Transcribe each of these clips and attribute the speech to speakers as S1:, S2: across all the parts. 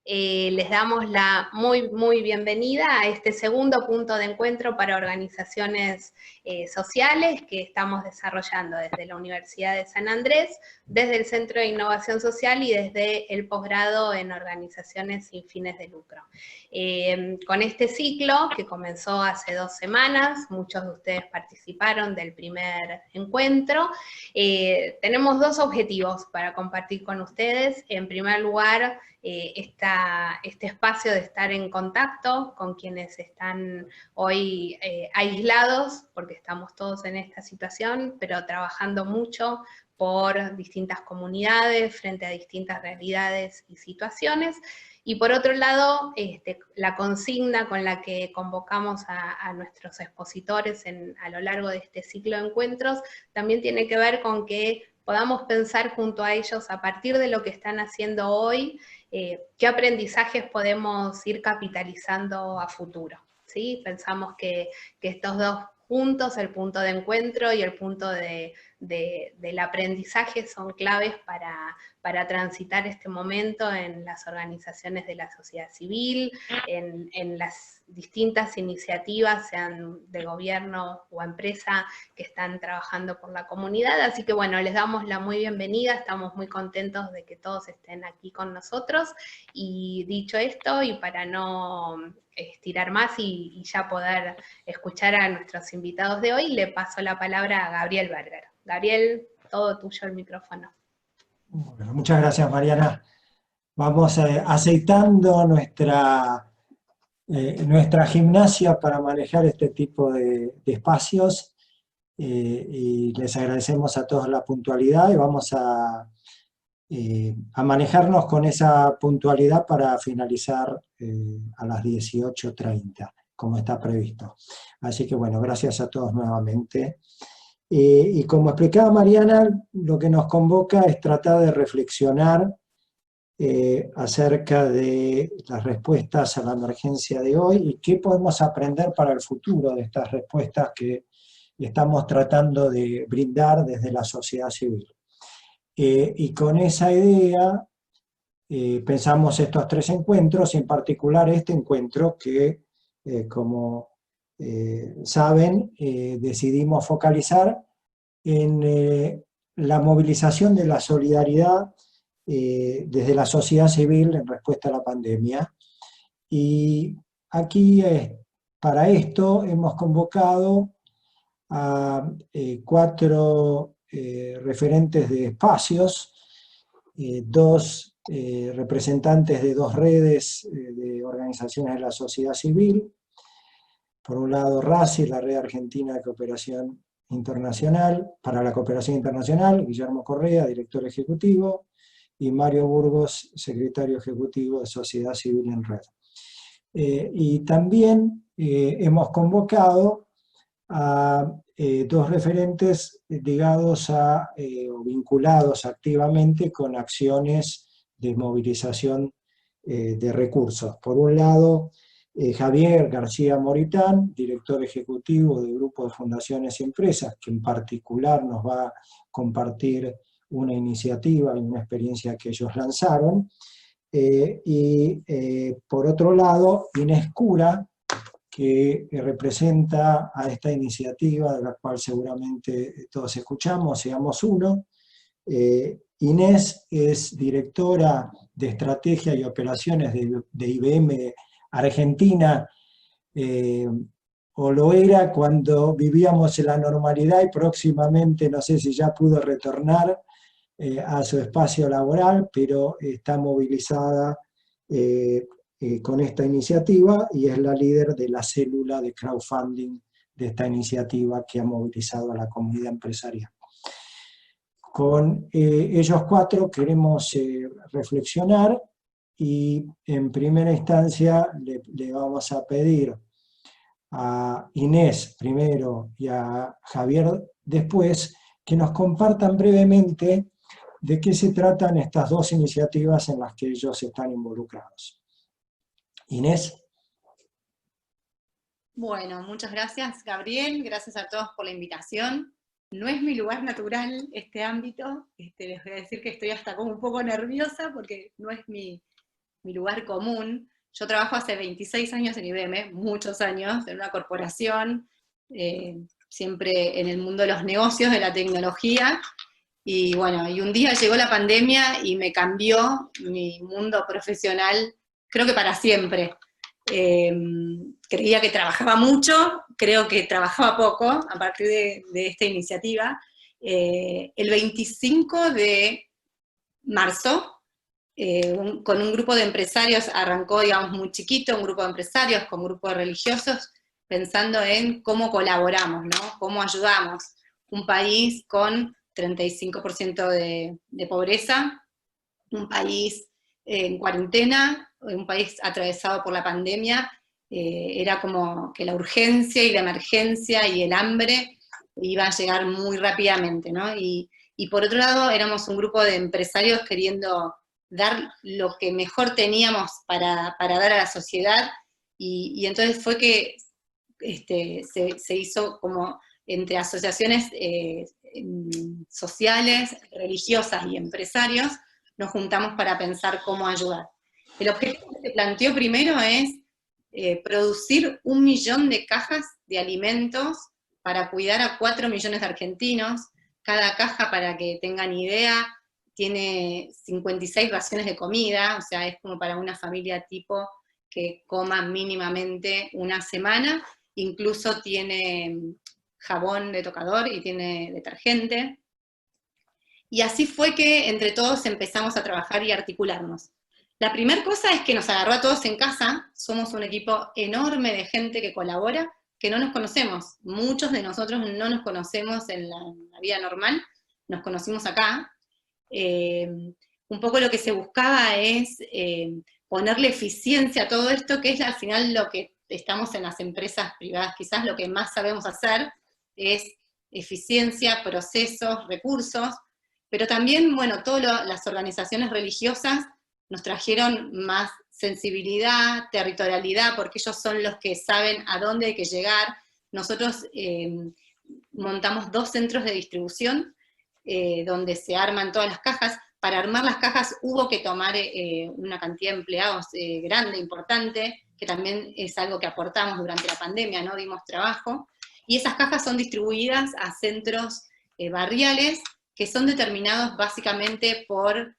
S1: Les damos la muy bienvenida a este segundo punto de encuentro para organizaciones sociales que estamos desarrollando desde la Universidad de San Andrés, desde el Centro de Innovación Social y desde el posgrado en organizaciones sin fines de lucro. Con este ciclo, que comenzó hace 2 semanas, muchos de ustedes participaron del primer encuentro, tenemos 2 objetivos para compartir con ustedes. En primer lugar, este espacio de estar en contacto con quienes están hoy aislados, porque estamos todos en esta situación, pero trabajando mucho por distintas comunidades, frente a distintas realidades y situaciones. Y por otro lado, la consigna con la que convocamos a nuestros expositores a lo largo de este ciclo de encuentros también tiene que ver con que podamos pensar junto a ellos, a partir de lo que están haciendo hoy, qué aprendizajes podemos ir capitalizando a futuro, ¿sí? Pensamos que estos 2 puntos, el punto de encuentro y el punto del aprendizaje, son claves para transitar este momento en las organizaciones de la sociedad civil, en las distintas iniciativas, sean de gobierno o empresa, que están trabajando por la comunidad. Así que bueno, les damos la muy bienvenida, estamos muy contentos de que todos estén aquí con nosotros. Y dicho esto, y para no estirar más y ya poder escuchar a nuestros invitados de hoy, le paso la palabra a Gabriel Berger. Gabriel, todo tuyo el micrófono.
S2: Bueno, muchas gracias, Mariana. Vamos aceitando nuestra gimnasia para manejar este tipo de espacios, y les agradecemos a todos la puntualidad, y vamos a manejarnos con esa puntualidad para finalizar a las 18:30, como está previsto. Así que bueno, gracias a todos nuevamente. Y como explicaba Mariana, lo que nos convoca es tratar de reflexionar acerca de las respuestas a la emergencia de hoy y qué podemos aprender para el futuro de estas respuestas que estamos tratando de brindar desde la sociedad civil. Y con esa idea pensamos estos 3 encuentros, y en particular este encuentro que, como saben, decidimos focalizar en la movilización de la solidaridad desde la sociedad civil en respuesta a la pandemia. Y aquí, para esto, hemos convocado a 4 referentes de espacios, 2 representantes de 2 redes de organizaciones de la sociedad civil. Por un lado, RACI, la Red Argentina de Cooperación Internacional, para la Cooperación Internacional, Guillermo Correa, director ejecutivo, y Mario Burgos, secretario ejecutivo de Sociedad Civil en Red. Y también hemos convocado a 2 referentes ligados o vinculados activamente con acciones de movilización de recursos. Por un lado, Javier García Moritán, director ejecutivo del Grupo de Fundaciones y Empresas, que en particular nos va a compartir una iniciativa y una experiencia que ellos lanzaron. Por otro lado, Inés Cura, que representa a esta iniciativa, de la cual seguramente todos escuchamos, Seamos Uno. Inés es directora de Estrategia y Operaciones de IBM Argentina, o lo era cuando vivíamos en la normalidad, y próximamente no sé si ya pudo retornar a su espacio laboral, pero está movilizada con esta iniciativa, y es la líder de la célula de crowdfunding de esta iniciativa que ha movilizado a la comunidad empresarial. Con ellos 4 queremos reflexionar, y en primera instancia le vamos a pedir a Inés primero y a Javier después que nos compartan brevemente de qué se tratan estas 2 iniciativas en las que ellos están involucrados. Inés.
S3: Bueno, muchas gracias, Gabriel, gracias a todos por la invitación. No es mi lugar natural este ámbito, les voy a decir que estoy hasta como un poco nerviosa porque no es mi mi lugar común. Yo trabajo hace 26 años en IBM, muchos años, en una corporación, siempre en el mundo de los negocios, de la tecnología, y bueno, y un día llegó la pandemia y me cambió mi mundo profesional, creo que para siempre. Creía que trabajaba mucho, creo que trabajaba poco a partir de esta iniciativa. El 25 de marzo, con un grupo de empresarios, arrancó, digamos, muy chiquito, un grupo de empresarios con un grupo de religiosos, pensando en cómo colaboramos, ¿no? Cómo ayudamos. Un país con 35% de pobreza, un país en cuarentena, un país atravesado por la pandemia, era como que la urgencia y la emergencia y el hambre iba a llegar muy rápidamente, ¿no? Y por otro lado, éramos un grupo de empresarios queriendo dar lo que mejor teníamos para dar a la sociedad, y entonces fue que se hizo como entre asociaciones sociales, religiosas y empresarios, nos juntamos para pensar cómo ayudar. El objetivo que se planteó primero es producir 1 millón de cajas de alimentos para cuidar a 4 millones de argentinos. Cada caja, para que tengan idea, tiene 56 raciones de comida, o sea, es como para una familia tipo que coma mínimamente una semana, incluso tiene jabón de tocador y tiene detergente. Y así fue que entre todos empezamos a trabajar y articularnos. La primera cosa es que nos agarró a todos en casa, somos un equipo enorme de gente que colabora, que no nos conocemos. Muchos de nosotros no nos conocemos en la vida normal, nos conocimos acá. Un poco lo que se buscaba es ponerle eficiencia a todo esto, que es al final lo que estamos en las empresas privadas, quizás lo que más sabemos hacer es eficiencia, procesos, recursos, pero también, bueno, todas las organizaciones religiosas nos trajeron más sensibilidad, territorialidad, porque ellos son los que saben a dónde hay que llegar. Nosotros montamos 2 centros de distribución, donde se arman todas las cajas. Para armar las cajas hubo que tomar una cantidad de empleados grande, importante, que también es algo que aportamos durante la pandemia, ¿no? Dimos trabajo, y esas cajas son distribuidas a centros barriales, que son determinados básicamente por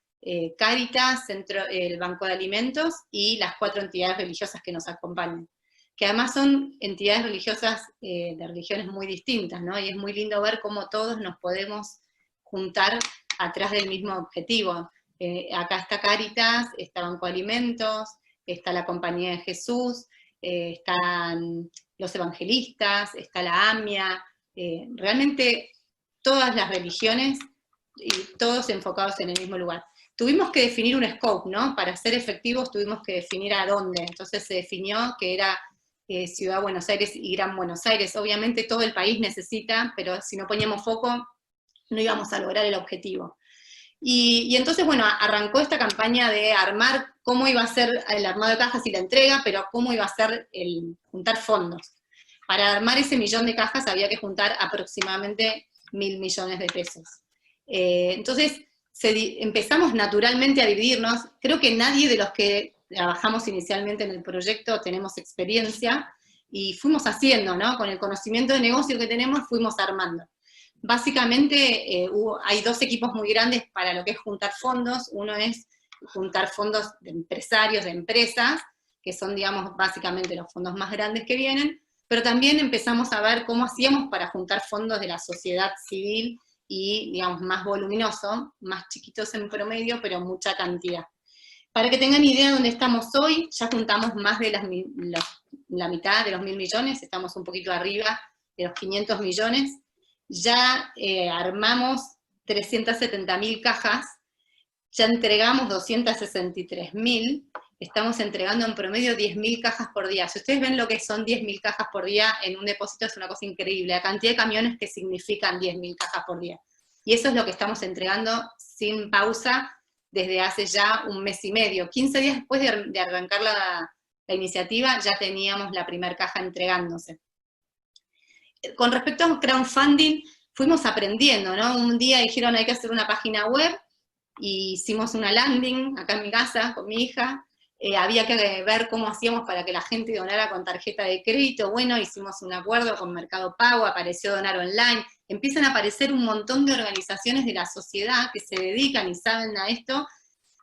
S3: Cáritas, el Banco de Alimentos, y las 4 entidades religiosas que nos acompañan, que además son entidades religiosas de religiones muy distintas, ¿no? Y es muy lindo ver cómo todos nos podemos juntar atrás del mismo objetivo. Acá está Cáritas, está Banco de Alimentos, está la Compañía de Jesús, están los evangelistas, está la AMIA, realmente todas las religiones, y todos enfocados en el mismo lugar. Tuvimos que definir un scope, ¿no? Para ser efectivos tuvimos que definir a dónde. Entonces se definió que era Ciudad Buenos Aires y Gran Buenos Aires. Obviamente todo el país necesita, pero si no poníamos foco, no íbamos a lograr el objetivo. Y entonces, bueno, arrancó esta campaña de armar cómo iba a ser el armado de cajas y la entrega, pero cómo iba a ser el juntar fondos. Para armar ese 1 millón de cajas había que juntar aproximadamente 1.000 millones de pesos. Entonces, empezamos naturalmente a dividirnos. Creo que nadie de los que trabajamos inicialmente en el proyecto tenemos experiencia, y fuimos haciendo, ¿no? Con el conocimiento de negocio que tenemos, fuimos armando. Básicamente hay 2 equipos muy grandes para lo que es juntar fondos. Uno es juntar fondos de empresarios, de empresas, que son, digamos, básicamente los fondos más grandes que vienen, pero también empezamos a ver cómo hacíamos para juntar fondos de la sociedad civil y, digamos, más voluminoso, más chiquitos en promedio, pero mucha cantidad. Para que tengan idea de dónde estamos hoy, ya juntamos más de la mitad de los 1.000 millones, estamos un poquito arriba de los 500 millones, ya armamos 370.000 cajas, ya entregamos 263.000, estamos entregando en promedio 10.000 cajas por día. Si ustedes ven lo que son 10.000 cajas por día en un depósito, es una cosa increíble, la cantidad de camiones que significan 10.000 cajas por día. Y eso es lo que estamos entregando sin pausa desde hace ya 1 mes y medio. 15 días después de arrancar la iniciativa, ya teníamos la primera caja entregándose. Con respecto a crowdfunding, fuimos aprendiendo, ¿no? Un día dijeron hay que hacer una página web, y hicimos una landing acá en mi casa con mi hija, había que ver cómo hacíamos para que la gente donara con tarjeta de crédito. Bueno, hicimos un acuerdo con Mercado Pago, apareció Donar Online, empiezan a aparecer un montón de organizaciones de la sociedad que se dedican y saben a esto,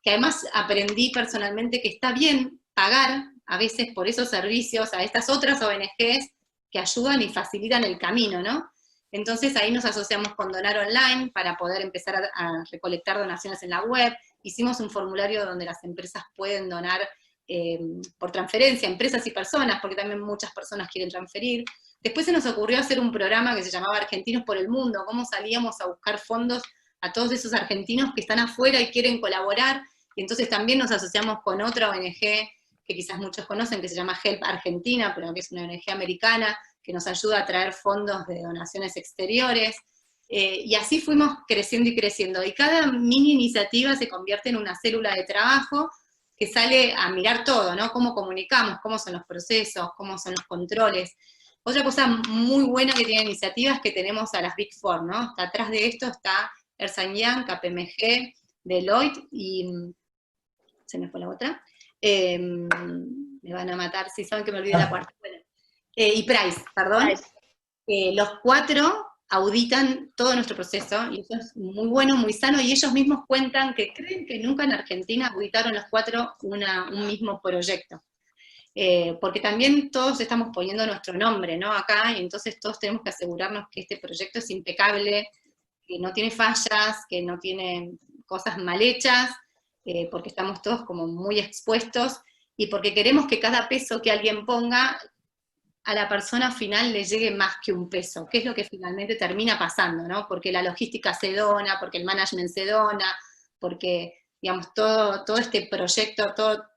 S3: que además aprendí personalmente que está bien pagar a veces por esos servicios a estas otras ONGs que ayudan y facilitan el camino, ¿no? Entonces ahí nos asociamos con Donar Online para poder empezar a recolectar donaciones en la web. Hicimos un formulario donde las empresas pueden donar por transferencia, empresas y personas, porque también muchas personas quieren transferir. Después se nos ocurrió hacer un programa que se llamaba Argentinos por el Mundo, cómo salíamos a buscar fondos a todos esos argentinos que están afuera y quieren colaborar, y entonces también nos asociamos con otra ONG que quizás muchos conocen, que se llama Help Argentina, pero que es una ONG americana, que nos ayuda a traer fondos de donaciones exteriores, y así fuimos creciendo y creciendo, y cada mini iniciativa se convierte en una célula de trabajo que sale a mirar todo, ¿no? Cómo comunicamos, cómo son los procesos, cómo son los controles. Otra cosa muy buena que tiene iniciativas es que tenemos a las Big Four, ¿no? Atrás de esto está Ernst & Young, KPMG, Deloitte, y se me fue la otra, me van a matar si saben que me olvidé la cuarta, bueno. Y Price, perdón. Los 4 auditan todo nuestro proceso, y eso es muy bueno, muy sano, y ellos mismos cuentan que creen que nunca en Argentina auditaron los 4 un mismo proyecto. Porque también todos estamos poniendo nuestro nombre, ¿no? Acá, y entonces todos tenemos que asegurarnos que este proyecto es impecable, que no tiene fallas, que no tiene cosas mal hechas, porque estamos todos como muy expuestos, y porque queremos que cada peso que alguien ponga a la persona final le llegue más que un peso, que es lo que finalmente termina pasando, ¿no? Porque la logística se dona, porque el management se dona, porque, digamos, todo este proyecto,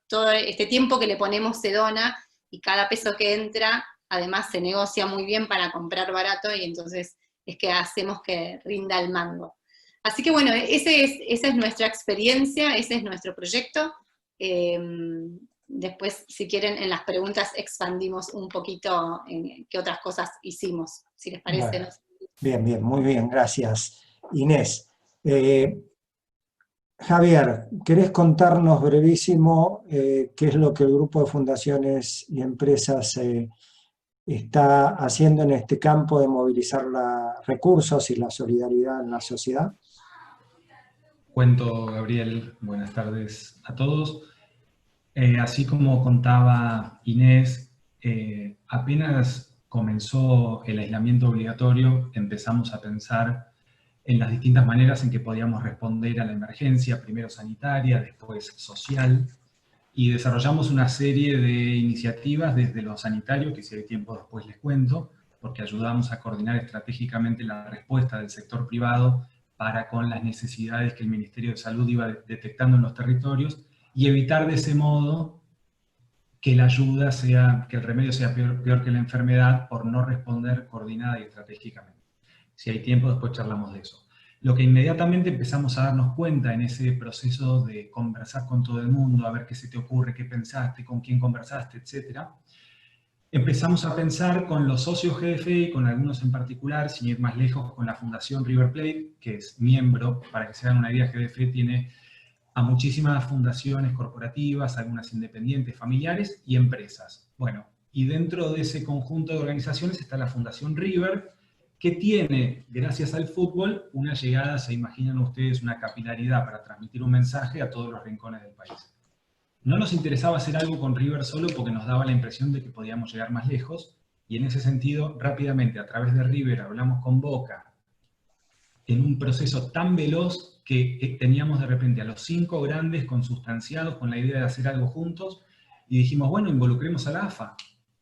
S3: todo este tiempo que le ponemos se dona, y cada peso que entra, además se negocia muy bien para comprar barato, y entonces es que hacemos que rinda el mango. Así que bueno, esa es nuestra experiencia, ese es nuestro proyecto. Después, si quieren, en las preguntas expandimos un poquito en qué otras cosas hicimos, si les parece.
S2: Bueno, bien, muy bien, gracias. Inés. Javier, ¿querés contarnos brevísimo qué es lo que el Grupo de Fundaciones y Empresas está haciendo en este campo de movilizar los recursos y la solidaridad en la sociedad?
S4: Cuento, Gabriel, buenas tardes a todos. Así como contaba Inés, apenas comenzó el aislamiento obligatorio, empezamos a pensar en las distintas maneras en que podíamos responder a la emergencia, primero sanitaria, después social, y desarrollamos una serie de iniciativas desde lo sanitario, que si hay tiempo después les cuento, porque ayudamos a coordinar estratégicamente la respuesta del sector privado para con las necesidades que el Ministerio de Salud iba detectando en los territorios, y evitar de ese modo que la ayuda sea, que el remedio sea peor que la enfermedad por no responder coordinada y estratégicamente. Si hay tiempo, después charlamos de eso. Lo que inmediatamente empezamos a darnos cuenta en ese proceso de conversar con todo el mundo, a ver qué se te ocurre, qué pensaste, con quién conversaste, etc. Empezamos a pensar con los socios GFI, con algunos en particular, sin ir más lejos, con la Fundación River Plate, que es miembro, para que se hagan una idea, GFI tiene a muchísimas fundaciones corporativas, algunas independientes, familiares y empresas. Bueno, y dentro de ese conjunto de organizaciones está la Fundación River, que tiene, gracias al fútbol, una llegada, se imaginan ustedes, una capilaridad para transmitir un mensaje a todos los rincones del país. No nos interesaba hacer algo con River solo porque nos daba la impresión de que podíamos llegar más lejos, y en ese sentido, rápidamente, a través de River, hablamos con Boca, en un proceso tan veloz que teníamos de repente a los 5 grandes consustanciados con la idea de hacer algo juntos, y dijimos, bueno, involucremos a la AFA.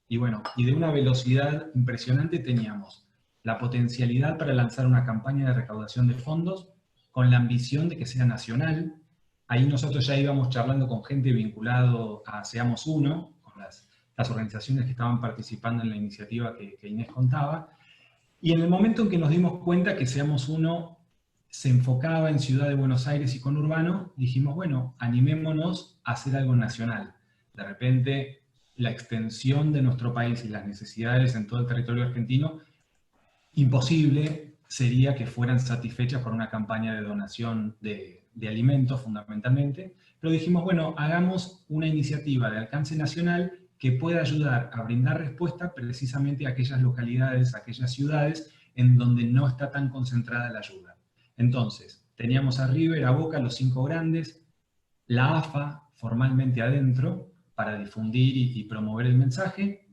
S4: Y bueno, y de una velocidad impresionante teníamos la potencialidad para lanzar una campaña de recaudación de fondos con la ambición de que sea nacional. Ahí nosotros ya íbamos charlando con gente vinculado a Seamos Uno, con las organizaciones que estaban participando en la iniciativa que Inés contaba. Y en el momento en que nos dimos cuenta que Seamos Uno se enfocaba en Ciudad de Buenos Aires y conurbano, dijimos, bueno, animémonos a hacer algo nacional. De repente, la extensión de nuestro país y las necesidades en todo el territorio argentino, imposible sería que fueran satisfechas por una campaña de donación de alimentos fundamentalmente, pero dijimos, bueno, hagamos una iniciativa de alcance nacional que pueda ayudar a brindar respuesta precisamente a aquellas localidades, a aquellas ciudades en donde no está tan concentrada la ayuda. Entonces, teníamos a River, a Boca, los 5 grandes, la AFA formalmente adentro para difundir y promover el mensaje,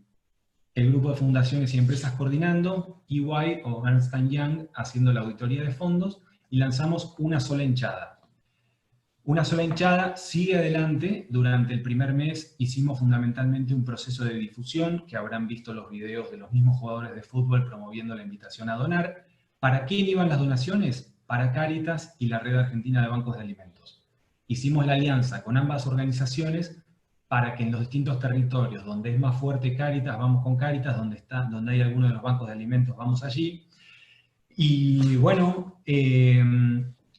S4: el grupo de fundaciones y empresas coordinando, EY o Ernst & Young haciendo la auditoría de fondos, y lanzamos una sola hinchada. Una sola hinchada sigue adelante. Durante el primer mes hicimos fundamentalmente un proceso de difusión, que habrán visto los videos de los mismos jugadores de fútbol promoviendo la invitación a donar. ¿Para quién iban las donaciones? Para Cáritas y la Red Argentina de Bancos de Alimentos. Hicimos la alianza con ambas organizaciones para que en los distintos territorios donde es más fuerte Cáritas, vamos con Cáritas, donde hay alguno de los bancos de alimentos, vamos allí. Y bueno,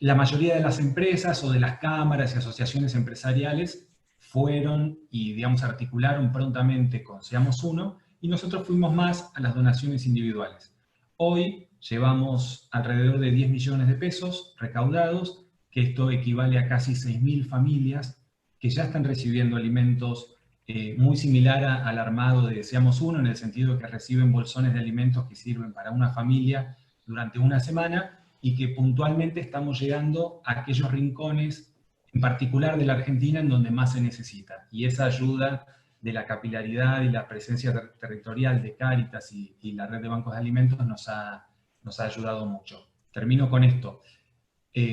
S4: la mayoría de las empresas o de las cámaras y asociaciones empresariales fueron y, digamos, articularon prontamente con Seamos Uno, y nosotros fuimos más a las donaciones individuales. Hoy llevamos alrededor de 10 millones de pesos recaudados, que esto equivale a casi 6.000 familias que ya están recibiendo alimentos muy similar al armado de Seamos Uno, en el sentido de que reciben bolsones de alimentos que sirven para una familia durante una semana, y que puntualmente estamos llegando a aquellos rincones, en particular de la Argentina, en donde más se necesita. Y esa ayuda de la capilaridad y la presencia territorial de Cáritas y la red de bancos de alimentos nos ha ayudado mucho. Termino con esto.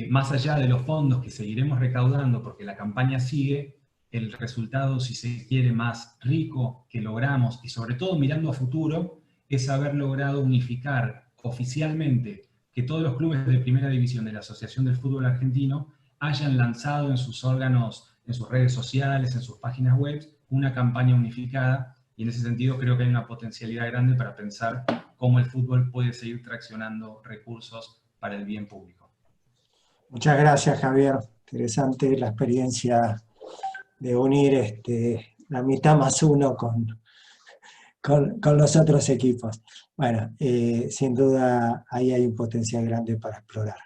S4: Más allá de los fondos que seguiremos recaudando, porque la campaña sigue, el resultado, si se quiere, más rico que logramos, y sobre todo mirando a futuro, es haber logrado unificar oficialmente que todos los clubes de primera división de la Asociación del Fútbol Argentino hayan lanzado en sus órganos, en sus redes sociales, en sus páginas web, una campaña unificada, y en ese sentido creo que hay una potencialidad grande para pensar cómo el fútbol puede seguir traccionando recursos para el bien público.
S2: Muchas gracias, Javier. Interesante la experiencia de unir la mitad más uno con los otros equipos. Bueno, sin duda ahí hay un potencial grande para explorar.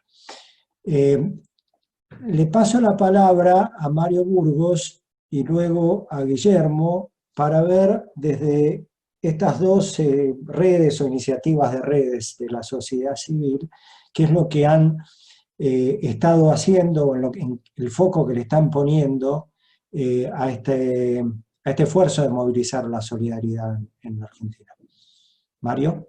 S2: Le paso la palabra a Mario Burgos y luego a Guillermo para ver desde estas dos redes o iniciativas de redes de la sociedad civil qué es lo que han estado haciendo, en el foco que le están poniendo a este esfuerzo de movilizar la solidaridad en Argentina. Mario.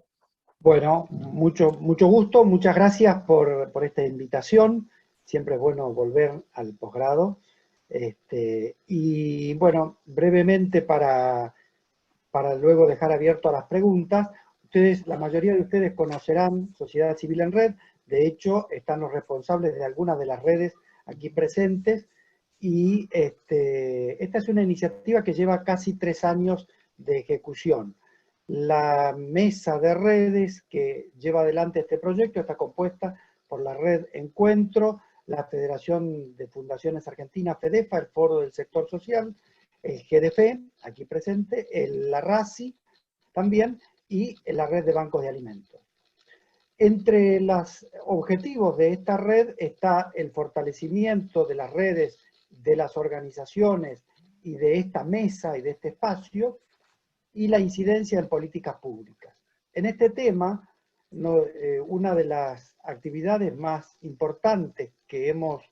S5: Bueno, mucho gusto, muchas gracias por esta invitación. Siempre es bueno volver al posgrado. Y bueno, brevemente para luego dejar abierto a las preguntas, la mayoría de ustedes conocerán Sociedad Civil en Red. De hecho, están los responsables de algunas de las redes aquí presentes, y esta es una iniciativa que lleva casi 3 años de ejecución. La mesa de redes que lleva adelante este proyecto está compuesta por la Red Encuentro, la Federación de Fundaciones Argentinas, FEDEFA, el Foro del Sector Social, el GDF, aquí presente, la RACI también, y la Red de Bancos de Alimentos. Entre los objetivos de esta red está el fortalecimiento de las redes, de las organizaciones y de esta mesa y de este espacio, y la incidencia en políticas públicas. En este tema, una de las actividades más importantes que hemos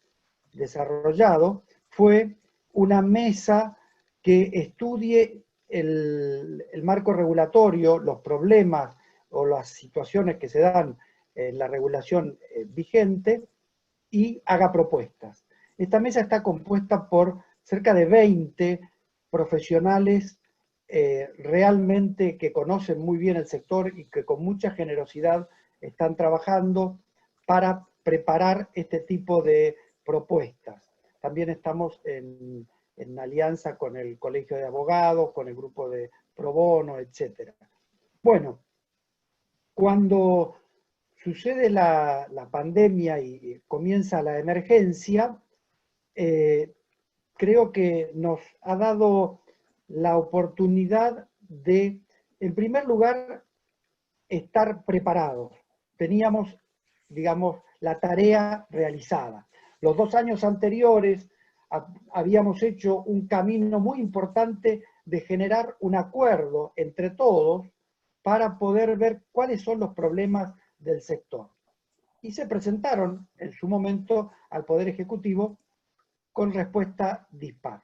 S5: desarrollado fue una mesa que estudie el marco regulatorio, los problemas o las situaciones que se dan en la regulación vigente, y haga propuestas. Esta mesa está compuesta por cerca de 20 profesionales realmente que conocen muy bien el sector y que con mucha generosidad están trabajando para preparar este tipo de propuestas. También estamos en alianza con el Colegio de Abogados, con el grupo de Pro Bono, etc. Bueno, cuando sucede la pandemia y comienza la emergencia, creo que nos ha dado la oportunidad de, en primer lugar, estar preparados. Teníamos digamos, la tarea realizada. Los 2 años anteriores habíamos hecho un camino muy importante de generar un acuerdo entre todos para poder ver cuáles son los problemas del sector. Y se presentaron en su momento al Poder Ejecutivo con respuesta dispar.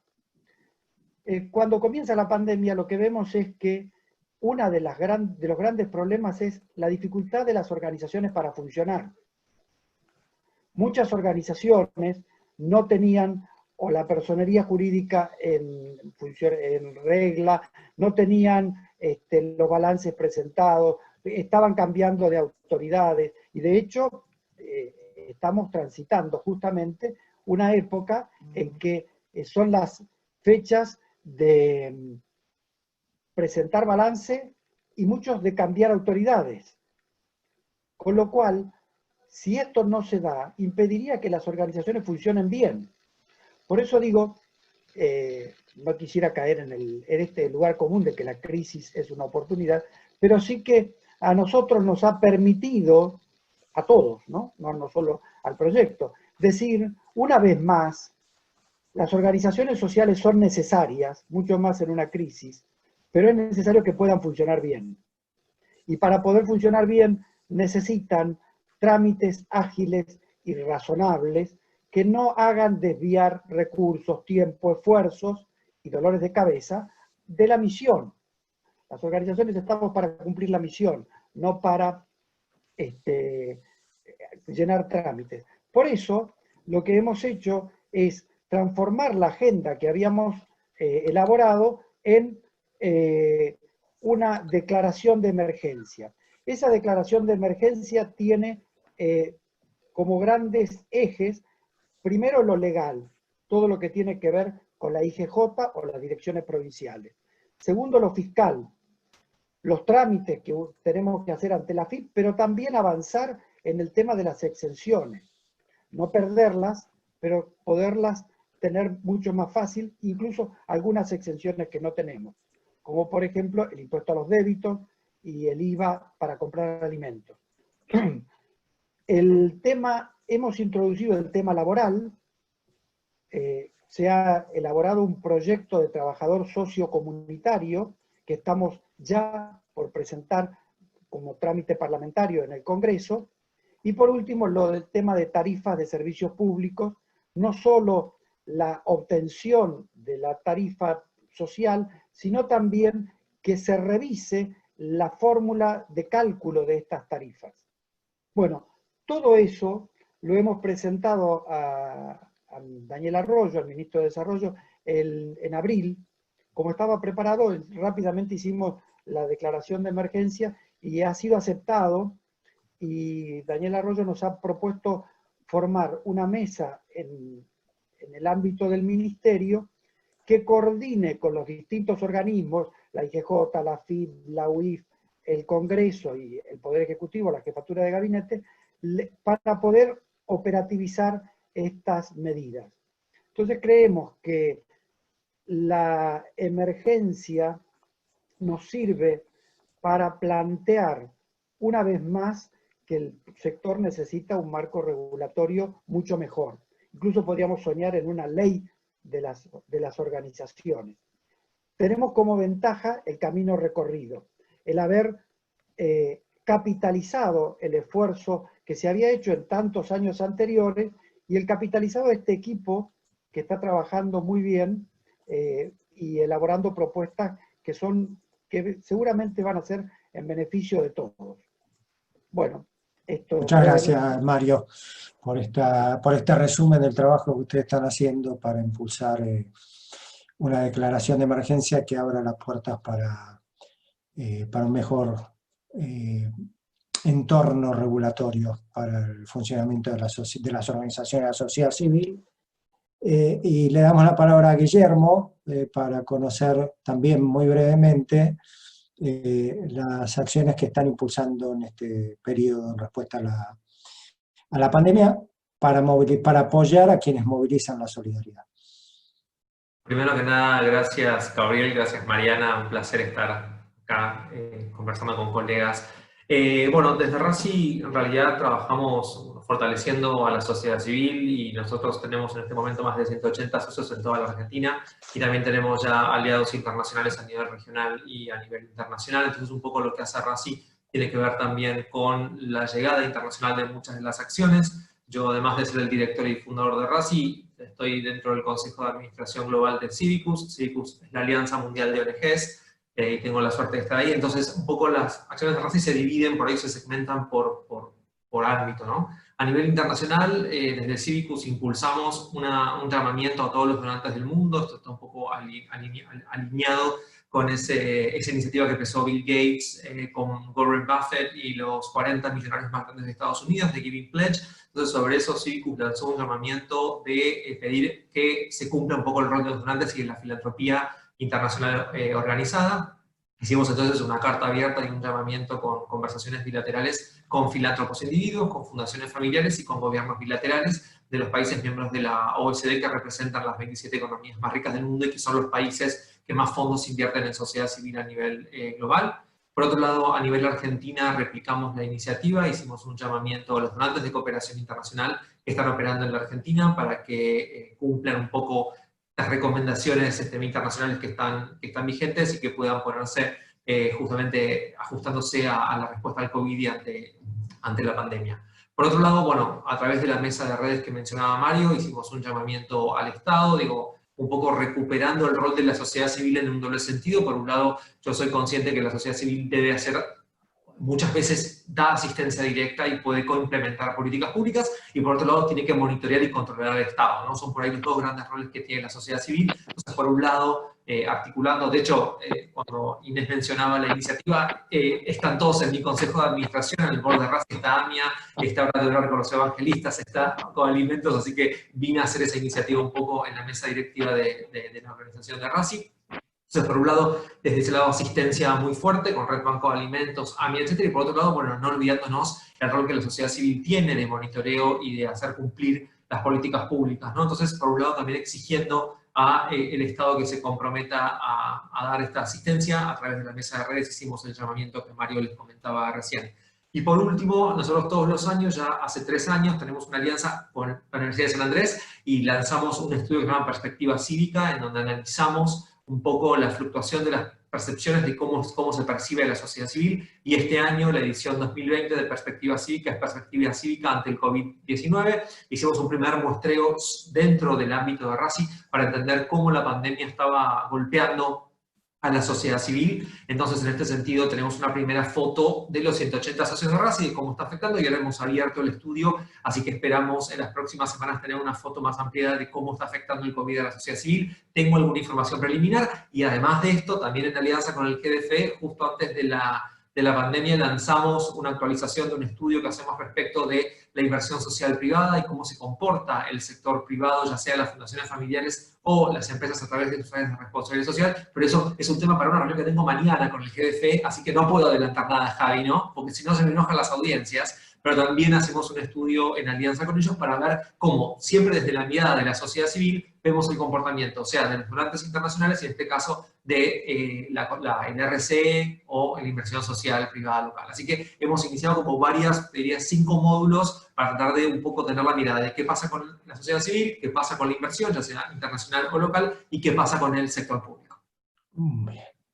S5: Cuando comienza la pandemia, lo que vemos es que uno de los grandes problemas es la dificultad de las organizaciones para funcionar. Muchas organizaciones no tenían o la personería jurídica en regla, no tenían los balances presentados, estaban cambiando de autoridades, y de hecho estamos transitando justamente una época en que son las fechas de presentar balance y muchos de cambiar autoridades. Con lo cual, si esto no se da, impediría que las organizaciones funcionen bien. Por eso digo, no quisiera caer en este lugar común de que la crisis es una oportunidad, pero sí que a nosotros nos ha permitido, a todos, no solo al proyecto, decir una vez más, las organizaciones sociales son necesarias, mucho más en una crisis, pero es necesario que puedan funcionar bien. Y para poder funcionar bien necesitan trámites ágiles y razonables que no hagan desviar recursos, tiempo, esfuerzos y dolores de cabeza de la misión. Las organizaciones estamos para cumplir la misión, no para llenar trámites. Por eso, lo que hemos hecho es transformar la agenda que habíamos elaborado en una declaración de emergencia. Esa declaración de emergencia tiene como grandes ejes, primero lo legal, todo lo que tiene que ver con la IGJ o las direcciones provinciales. Segundo, lo fiscal, los trámites que tenemos que hacer ante la FIP, pero también avanzar en el tema de las exenciones. No perderlas, pero poderlas tener mucho más fácil, incluso algunas exenciones que no tenemos, como por ejemplo el impuesto a los débitos y el IVA para comprar alimentos. Hemos introducido el tema laboral, se ha elaborado un proyecto de trabajador sociocomunitario que estamos ya por presentar como trámite parlamentario en el Congreso, y por último lo del tema de tarifas de servicios públicos, no solo la obtención de la tarifa social, sino también que se revise la fórmula de cálculo de estas tarifas. Bueno, todo eso lo hemos presentado a Daniel Arroyo, al ministro de Desarrollo, en abril. Como estaba preparado, rápidamente hicimos la declaración de emergencia y ha sido aceptado, y Daniel Arroyo nos ha propuesto formar una mesa en el ámbito del ministerio que coordine con los distintos organismos, la IGJ, la FIP, la UIF, el Congreso y el Poder Ejecutivo, la Jefatura de Gabinete, para poder operativizar estas medidas. Entonces creemos que la emergencia nos sirve para plantear una vez más que el sector necesita un marco regulatorio mucho mejor. Incluso podríamos soñar en una ley de las organizaciones. Tenemos como ventaja el camino recorrido, el haber capitalizado el esfuerzo que se había hecho en tantos años anteriores y el capitalizado de este equipo que está trabajando muy bien y elaborando propuestas que seguramente van a ser en beneficio de todos. Bueno, esto...
S2: Muchas gracias, Mario, por este resumen del trabajo que ustedes están haciendo para impulsar una declaración de emergencia que abra las puertas para un mejor entorno regulatorio para el funcionamiento de las organizaciones de la sociedad civil. Y le damos la palabra a Guillermo para conocer también muy brevemente las acciones que están impulsando en este periodo en respuesta a la pandemia para apoyar a quienes movilizan la solidaridad.
S6: Primero que nada, gracias Gabriel, gracias Mariana, un placer estar acá conversando con colegas. Bueno, desde RACI en realidad trabajamos fortaleciendo a la sociedad civil y nosotros tenemos en este momento más de 180 socios en toda la Argentina y también tenemos ya aliados internacionales a nivel regional y a nivel internacional. Entonces un poco lo que hace RACI tiene que ver también con la llegada internacional de muchas de las acciones. Yo, además de ser el director y fundador de RACI, estoy dentro del Consejo de Administración Global de Civicus. Civicus es la Alianza Mundial de ONGs. Y tengo la suerte de estar ahí. Entonces, un poco las acciones de RACI se dividen, por ahí se segmentan por ámbito, ¿no? A nivel internacional, desde Civicus impulsamos un llamamiento a todos los donantes del mundo. Esto está un poco alineado con esa iniciativa que empezó Bill Gates con Warren Buffett y los 40 millonarios más grandes de Estados Unidos, de Giving Pledge. Entonces, sobre eso, Civicus lanzó un llamamiento de pedir que se cumpla un poco el rol de los donantes y de la filantropía internacional organizada. Hicimos entonces una carta abierta y un llamamiento con conversaciones bilaterales con filántropos individuos, con fundaciones familiares y con gobiernos bilaterales de los países miembros de la OECD que representan las 27 economías más ricas del mundo y que son los países que más fondos invierten en sociedad civil a nivel global. Por otro lado, a nivel Argentina replicamos la iniciativa, hicimos un llamamiento a los donantes de cooperación internacional que están operando en la Argentina para que cumplan un poco las recomendaciones internacionales que están vigentes y que puedan ponerse justamente ajustándose a la respuesta al COVID y ante la pandemia. Por otro lado, bueno, a través de la mesa de redes que mencionaba Mario, hicimos un llamamiento al Estado, digo, un poco recuperando el rol de la sociedad civil en un doble sentido. Por un lado, yo soy consciente que la sociedad civil debe hacer, muchas veces da asistencia directa y puede implementar políticas públicas, y por otro lado tiene que monitorear y controlar al Estado, ¿no? Son por ahí los dos grandes roles que tiene la sociedad civil. Entonces, por un lado, articulando, de hecho, cuando Inés mencionaba la iniciativa, están todos en mi consejo de administración, en el board de RACI está AMIA, está Hora de Orar con los Evangelistas, está con Alimentos, así que vine a hacer esa iniciativa un poco en la mesa directiva de la organización de RACI. Entonces, por un lado, desde ese lado, asistencia muy fuerte con Red Banco de Alimentos, AMI, etc. Y por otro lado, bueno, no olvidándonos el rol que la sociedad civil tiene de monitoreo y de hacer cumplir las políticas públicas, ¿no? Entonces, por un lado, también exigiendo al Estado que se comprometa a dar esta asistencia. A través de la mesa de redes hicimos el llamamiento que Mario les comentaba recién. Y por último, nosotros todos los años, ya hace 3 años, tenemos una alianza con la Universidad de San Andrés y lanzamos un estudio que se llama Perspectiva Cívica, en donde analizamos un poco la fluctuación de las percepciones de cómo se percibe la sociedad civil, y este año, la edición 2020 de Perspectiva Cívica es Perspectiva Cívica ante el COVID-19. Hicimos un primer muestreo dentro del ámbito de RACI para entender cómo la pandemia estaba golpeando a la sociedad civil. Entonces, en este sentido, tenemos una primera foto de los 180 socios de RACI, de cómo está afectando, y ahora hemos abierto el estudio, así que esperamos en las próximas semanas tener una foto más ampliada de cómo está afectando el COVID a la sociedad civil. Tengo alguna información preliminar, y además de esto, también en alianza con el GDF, justo antes de la pandemia, lanzamos una actualización de un estudio que hacemos respecto de la inversión social privada y cómo se comporta el sector privado, ya sea las fundaciones familiares o las empresas a través de sus áreas de responsabilidad social. Pero eso es un tema para una reunión que tengo mañana con el GDF, así que no puedo adelantar nada, Javi, ¿no? Porque si no se me enojan las audiencias. Pero también hacemos un estudio en alianza con ellos para ver cómo, siempre desde la mirada de la sociedad civil, vemos el comportamiento, o sea, de los donantes internacionales y en este caso de la NRC o la inversión social privada local. Así que hemos iniciado como varias, diría 5 módulos para tratar de un poco tener la mirada de qué pasa con la sociedad civil, qué pasa con la inversión, ya sea internacional o local, y qué pasa con el sector público.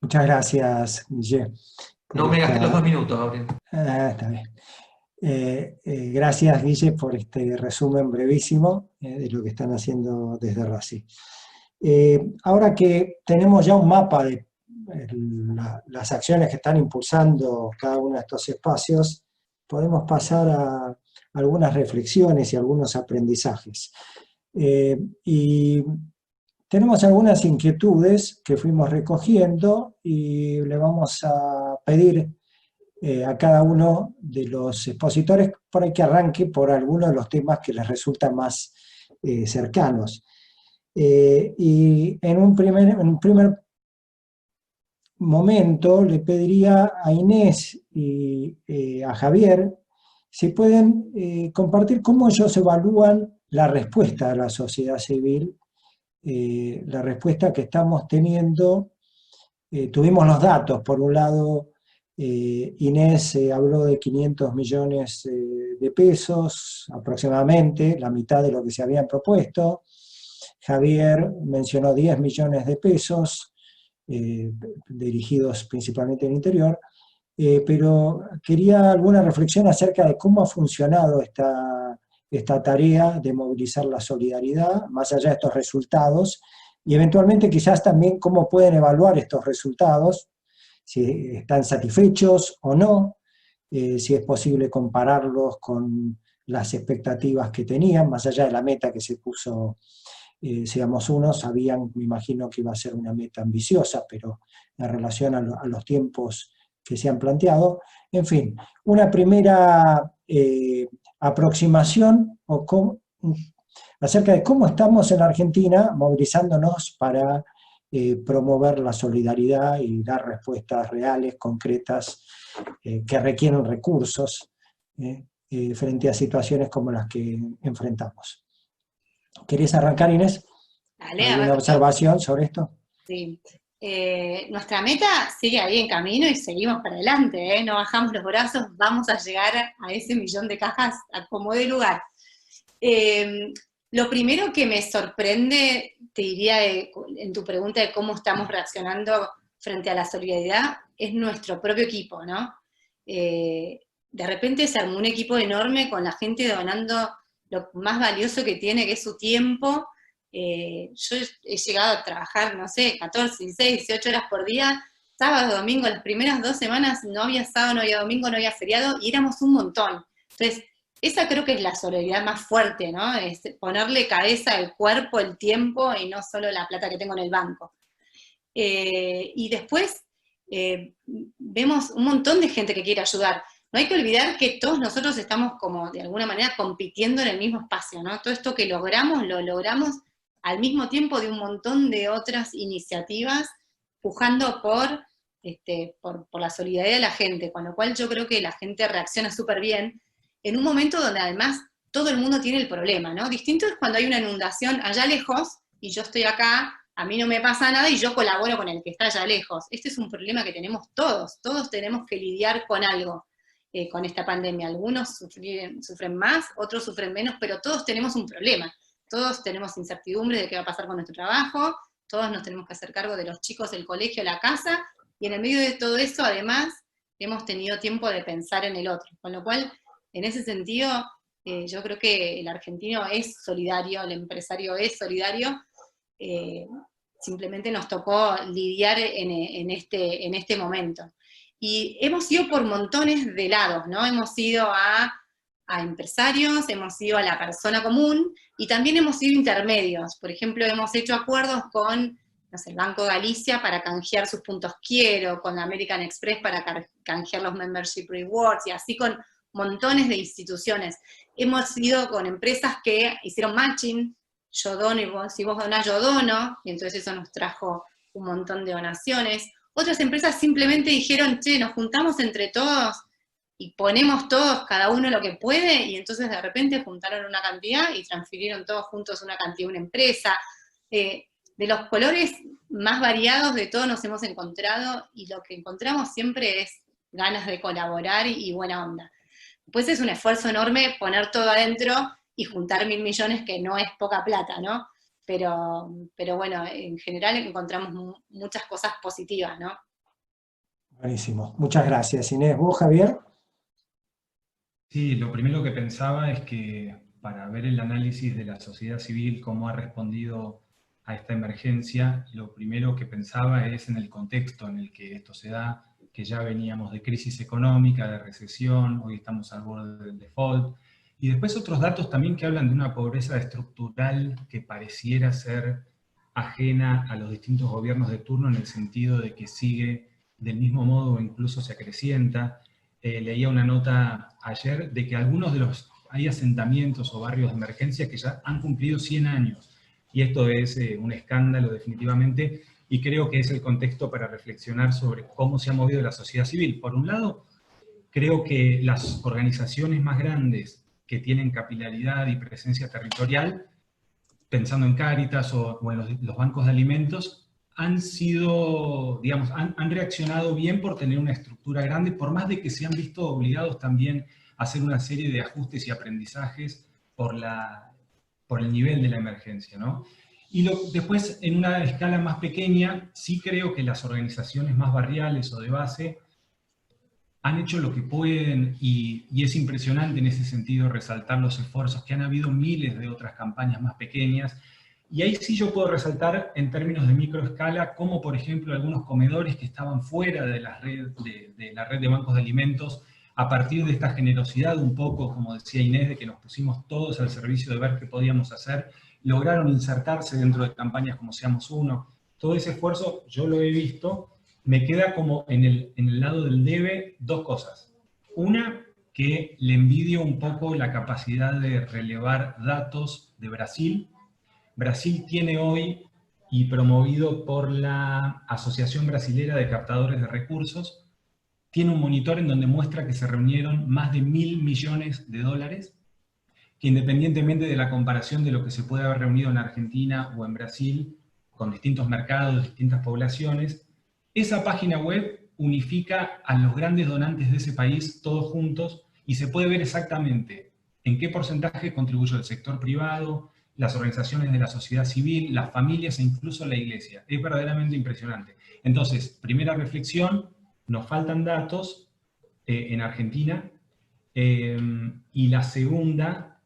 S2: Muchas gracias, Guille.
S6: No me gasté los 2 minutos, Gabriel.
S2: Está bien. Gracias, Guille, por este resumen brevísimo de lo que están haciendo desde RACI. Ahora que tenemos ya un mapa de las acciones que están impulsando cada uno de estos espacios, podemos pasar a algunas reflexiones y algunos aprendizajes. Y tenemos algunas inquietudes que fuimos recogiendo y le vamos a pedir a cada uno de los expositores por ahí que arranque por algunos de los temas que les resultan más cercanos. Y en un primer momento le pediría a Inés y a Javier si pueden compartir cómo ellos evalúan la respuesta de la sociedad civil, la respuesta que estamos teniendo. Tuvimos los datos, por un lado, Inés habló de 500 millones de pesos, aproximadamente, la mitad de lo que se habían propuesto. Javier mencionó 10 millones de pesos, dirigidos principalmente al interior, pero quería alguna reflexión acerca de cómo ha funcionado esta tarea de movilizar la solidaridad, más allá de estos resultados, y eventualmente quizás también cómo pueden evaluar estos resultados, si están satisfechos o no, si es posible compararlos con las expectativas que tenían, más allá de la meta que se puso Seamos Uno, sabían, me imagino que iba a ser una meta ambiciosa, pero en relación a los tiempos que se han planteado. En fin, una primera aproximación acerca de cómo estamos en la Argentina movilizándonos para promover la solidaridad y dar respuestas reales, concretas, que requieren recursos frente a situaciones como las que enfrentamos. ¿Querés arrancar, Inés?
S3: Dale,
S2: ¿Alguna observación sobre esto?
S3: Sí. Nuestra meta sigue ahí en camino y seguimos para adelante, no bajamos los brazos, vamos a llegar a ese 1 millón de cajas a como de lugar. Lo primero que me sorprende, te diría, en tu pregunta de cómo estamos reaccionando frente a la solidaridad, es nuestro propio equipo, ¿no? De repente se armó un equipo enorme con la gente donando lo más valioso que tiene, que es su tiempo. Yo he llegado a trabajar, no sé, 14, 16, 18 horas por día, sábado, domingo, las primeras 2 semanas no había sábado, no había domingo, no había feriado, y éramos un montón. Entonces, esa creo que es la solidaridad más fuerte, ¿no? Es ponerle cabeza al cuerpo, el tiempo, y no solo la plata que tengo en el banco. Y después vemos un montón de gente que quiere ayudar. No hay que olvidar que todos nosotros estamos como, de alguna manera, compitiendo en el mismo espacio, ¿no? Todo esto que logramos, lo logramos al mismo tiempo de un montón de otras iniciativas, pujando por la solidaridad de la gente, con lo cual yo creo que la gente reacciona súper bien, en un momento donde además todo el mundo tiene el problema, ¿no? Distinto es cuando hay una inundación allá lejos, y yo estoy acá, a mí no me pasa nada, y yo colaboro con el que está allá lejos. Este es un problema que tenemos todos tenemos que lidiar con algo. Con esta pandemia. Algunos sufren más, otros sufren menos, pero todos tenemos un problema. Todos tenemos incertidumbre de qué va a pasar con nuestro trabajo, todos nos tenemos que hacer cargo de los chicos del colegio, la casa, y en el medio de todo eso, además, hemos tenido tiempo de pensar en el otro. Con lo cual, en ese sentido, yo creo que el argentino es solidario, el empresario es solidario, simplemente nos tocó lidiar en este momento. Y hemos ido por montones de lados, ¿no? Hemos ido a empresarios, hemos ido a la persona común, y también hemos ido intermedios. Por ejemplo, hemos hecho acuerdos con, no sé, el Banco Galicia para canjear sus puntos Quiero, con la American Express para canjear los Membership Rewards, y así con montones de instituciones. Hemos ido con empresas que hicieron matching, yo dono y si vos donás, yo dono, y entonces eso nos trajo un montón de donaciones. Otras empresas simplemente dijeron, che, nos juntamos entre todos y ponemos todos, cada uno lo que puede, y entonces de repente juntaron una cantidad y transfirieron todos juntos una cantidad a una empresa. De los colores más variados de todos nos hemos encontrado, y lo que encontramos siempre es ganas de colaborar y buena onda. Pues es un esfuerzo enorme poner todo adentro y juntar 1.000 millones, que no es poca plata, ¿no? Pero bueno, en general encontramos muchas cosas positivas, ¿no?
S2: Buenísimo. Muchas gracias, Inés. ¿Vos, Javier?
S4: Sí, lo primero que pensaba es que para ver el análisis de la sociedad civil, cómo ha respondido a esta emergencia, lo primero que pensaba es en el contexto en el que esto se da, que ya veníamos de crisis económica, de recesión, hoy estamos al borde del default. Y después otros datos también que hablan de una pobreza estructural que pareciera ser ajena a los distintos gobiernos de turno, en el sentido de que sigue del mismo modo o incluso se acrecienta. Leía una nota ayer de que algunos de hay asentamientos o barrios de emergencia que ya han cumplido 100 años. Y esto es un escándalo definitivamente, y creo que es el contexto para reflexionar sobre cómo se ha movido la sociedad civil. Por un lado, creo que las organizaciones más grandes que tienen capilaridad y presencia territorial, pensando en Cáritas o en los bancos de alimentos, han sido, digamos, han reaccionado bien por tener una estructura grande, por más de que se han visto obligados también a hacer una serie de ajustes y aprendizajes por el nivel de la emergencia, ¿no? Y después, en una escala más pequeña, sí creo que las organizaciones más barriales o de base han hecho lo que pueden, y es impresionante en ese sentido resaltar los esfuerzos, que han habido miles de otras campañas más pequeñas, y ahí sí yo puedo resaltar en términos de microescala, como por ejemplo algunos comedores que estaban fuera de la red de bancos de alimentos, a partir de esta generosidad un poco, como decía Inés, de que nos pusimos todos al servicio de ver qué podíamos hacer, lograron insertarse dentro de campañas como Seamos Uno. Todo ese esfuerzo yo lo he visto. Me queda como en el lado del debe dos cosas. Una, que le envidio un poco la capacidad de relevar datos de Brasil. Brasil tiene hoy, y promovido por la Asociación Brasilera de Captadores de Recursos, tiene un monitor en donde muestra que se reunieron más de 1.000 millones de dólares, que independientemente de la comparación de lo que se puede haber reunido en Argentina o en Brasil, con distintos mercados, distintas poblaciones, esa página web unifica a los grandes donantes de ese país todos juntos y se puede ver exactamente en qué porcentaje contribuye el sector privado, las organizaciones de la sociedad civil, las familias e incluso la iglesia. Es verdaderamente impresionante. Entonces, primera reflexión, nos faltan datos en Argentina, y la segunda,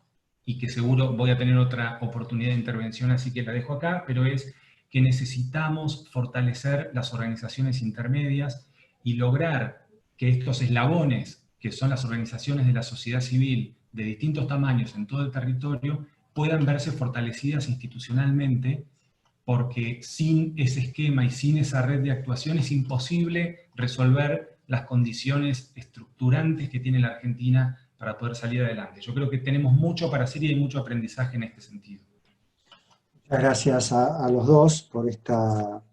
S4: y que seguro voy a tener otra oportunidad de intervención, así que la dejo acá, pero es que necesitamos fortalecer las organizaciones intermedias y lograr que estos eslabones, que son las organizaciones de la sociedad civil de distintos tamaños en todo el territorio, puedan verse fortalecidas institucionalmente, porque sin ese esquema y sin esa red de actuación es imposible resolver las condiciones estructurantes que tiene la Argentina para poder salir adelante. Yo creo que tenemos mucho para hacer y hay mucho aprendizaje en este sentido.
S2: Muchas gracias a los dos por esta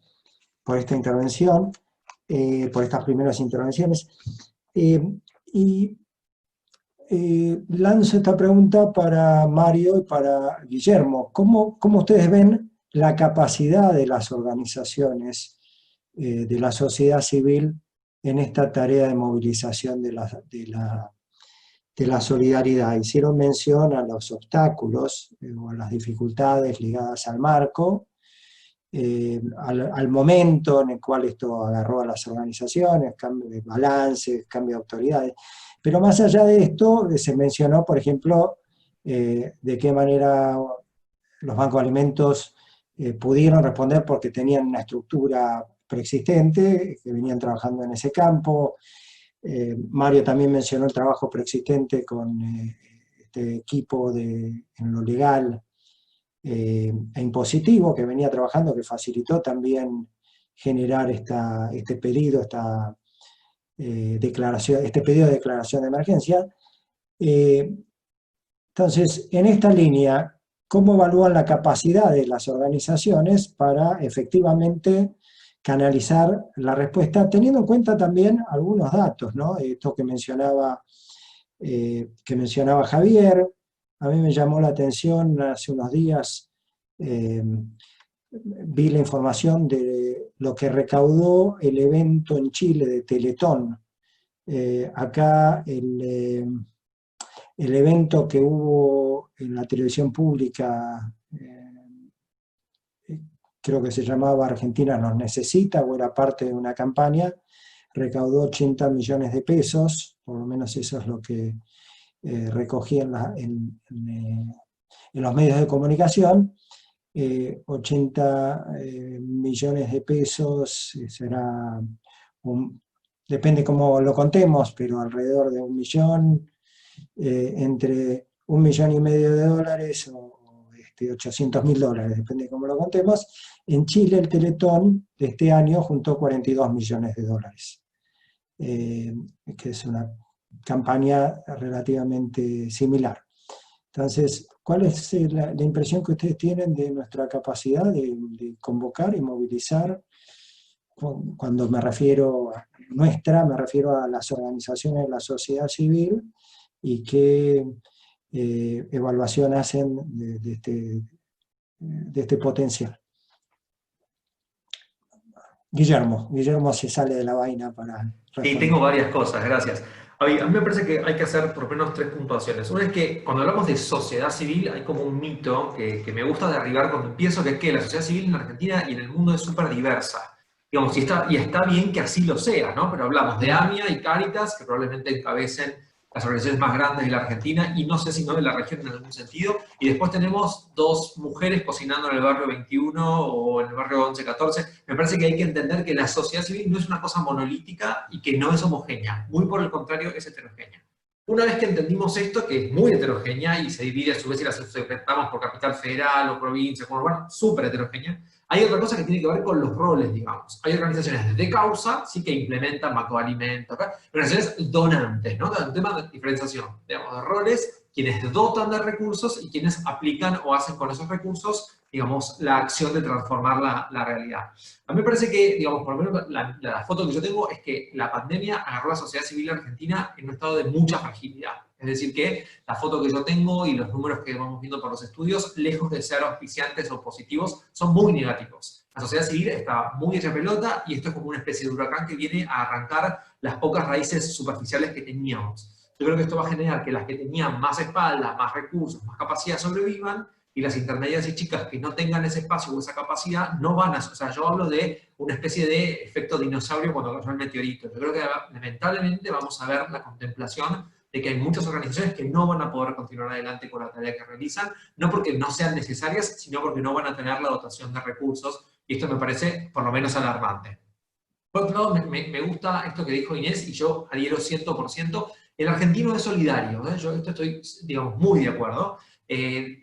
S2: intervención, por estas primeras intervenciones. Lanzo esta pregunta para Mario y para Guillermo. ¿Cómo ustedes ven la capacidad de las organizaciones de la sociedad civil en esta tarea de movilización de la solidaridad? Hicieron mención a los obstáculos o a las dificultades ligadas al marco, al momento en el cual esto agarró a las organizaciones, cambio de balances, cambio de autoridades. Pero más allá de esto, se mencionó, por ejemplo, de qué manera los bancos de alimentos pudieron responder porque tenían una estructura preexistente, que venían trabajando en ese campo. Mario también mencionó el trabajo preexistente con este equipo en lo legal e impositivo que venía trabajando, que facilitó también generar este pedido de declaración de emergencia. Entonces, en esta línea, ¿cómo evalúan la capacidad de las organizaciones para efectivamente canalizar la respuesta, teniendo en cuenta también algunos datos, ¿no? Esto que mencionaba Javier? A mí me llamó la atención hace unos días, vi la información de lo que recaudó el evento en Chile de Teletón. Acá el evento que hubo en la televisión pública, creo que se llamaba Argentina nos necesita, o era parte de una campaña, recaudó 80 millones de pesos, por lo menos eso es lo que recogí en los medios de comunicación. 80 millones de pesos será, depende cómo lo contemos, pero alrededor de 1 millón, entre 1,5 millones de dólares o 800.000 dólares, depende de cómo lo contemos. En Chile el Teletón de este año juntó 42 millones de dólares, que es una campaña relativamente similar. Entonces, ¿cuál es la impresión que ustedes tienen de nuestra capacidad de convocar y movilizar? Cuando me refiero a nuestra, me refiero a las organizaciones de la sociedad civil, y qué evaluación hacen de este potencial. Guillermo se sale de la vaina para responder.
S6: Sí, tengo varias cosas, gracias. A mí me parece que hay que hacer por lo menos 3 puntuaciones. Una es que cuando hablamos de sociedad civil hay como un mito que me gusta derribar cuando empiezo, que es que la sociedad civil en Argentina y en el mundo es súper diversa. Digamos, y está bien que así lo sea, ¿no? Pero hablamos de AMIA y Cáritas, que probablemente encabecen las organizaciones más grandes de la Argentina, y no sé si no de la región en algún sentido, y después tenemos 2 mujeres cocinando en el barrio 21 o en el barrio 11-14. Me parece que hay que entender que la sociedad civil no es una cosa monolítica y que no es homogénea, muy por el contrario es heterogénea. Una vez que entendimos esto, que es muy heterogénea y se divide a su vez y la segmentamos por capital federal o provincia, como bueno, súper heterogénea, hay otra cosa que tiene que ver con los roles, digamos. Hay organizaciones de causa, sí que implementan macroalimentos, organizaciones donantes, ¿no? Un tema de diferenciación, digamos, de roles, quienes dotan de recursos y quienes aplican o hacen con esos recursos, digamos, la acción de transformar la realidad. A mí me parece que, digamos, por lo menos la foto que yo tengo es que la pandemia agarró a la sociedad civil argentina en un estado de mucha fragilidad. Es decir, que la foto que yo tengo y los números que vamos viendo por los estudios, lejos de ser auspiciantes o positivos, son muy negativos. La sociedad civil está muy hecha pelota y esto es como una especie de huracán que viene a arrancar las pocas raíces superficiales que teníamos. Yo creo que esto va a generar que las que tenían más espalda, más recursos, más capacidad sobrevivan, y las intermedias y chicas que no tengan ese espacio o esa capacidad no van a... O sea, yo hablo de una especie de efecto dinosaurio cuando cayó el meteorito. Yo creo que lamentablemente vamos a ver la contemplación de que hay muchas organizaciones que no van a poder continuar adelante con la tarea que realizan, no porque no sean necesarias, sino porque no van a tener la dotación de recursos, y esto me parece por lo menos alarmante. Por otro lado, me gusta esto que dijo Inés, y yo adhiero 100%, el argentino es solidario, ¿eh? Yo esto estoy, digamos, muy de acuerdo.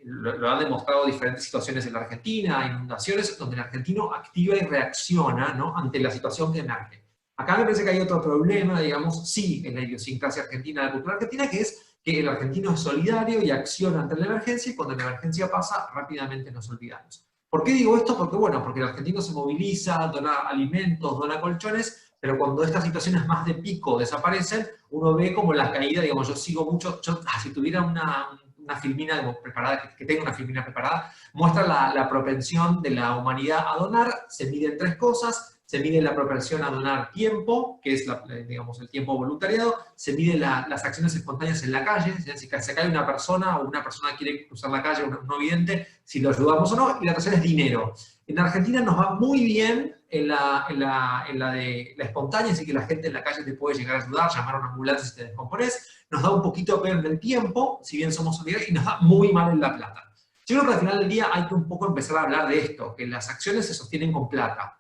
S6: Lo han demostrado diferentes situaciones en la Argentina, inundaciones, donde el argentino activa y reacciona, ¿no?, ante la situación que emerge. Acá me parece que hay otro problema, digamos, sí, en la idiosincrasia argentina, la cultura argentina, que es que el argentino es solidario y acciona ante la emergencia, y cuando la emergencia pasa, rápidamente nos olvidamos. ¿Por qué digo esto? Porque, bueno, porque el argentino se moviliza, dona alimentos, dona colchones, pero cuando estas situaciones más de pico desaparecen, uno ve como la caída, digamos, yo sigo mucho, si tuviera una filmina preparada, que tenga una filmina preparada, muestra la propensión de la humanidad a donar, se miden 3 cosas. Se mide la propensión a donar tiempo, que es, digamos, el tiempo voluntariado, se mide las acciones espontáneas en la calle, es decir, si se cae una persona o una persona quiere cruzar la calle, un no vidente, si lo ayudamos o no, y la tercera es dinero. En Argentina nos va muy bien en la de la espontánea, así que la gente en la calle te puede llegar a ayudar, llamar a una ambulancia si te descompones, nos da un poquito peor en el tiempo, si bien somos solidarios, y nos da muy mal en la plata. Yo creo que al final del día hay que un poco empezar a hablar de esto, que las acciones se sostienen con plata.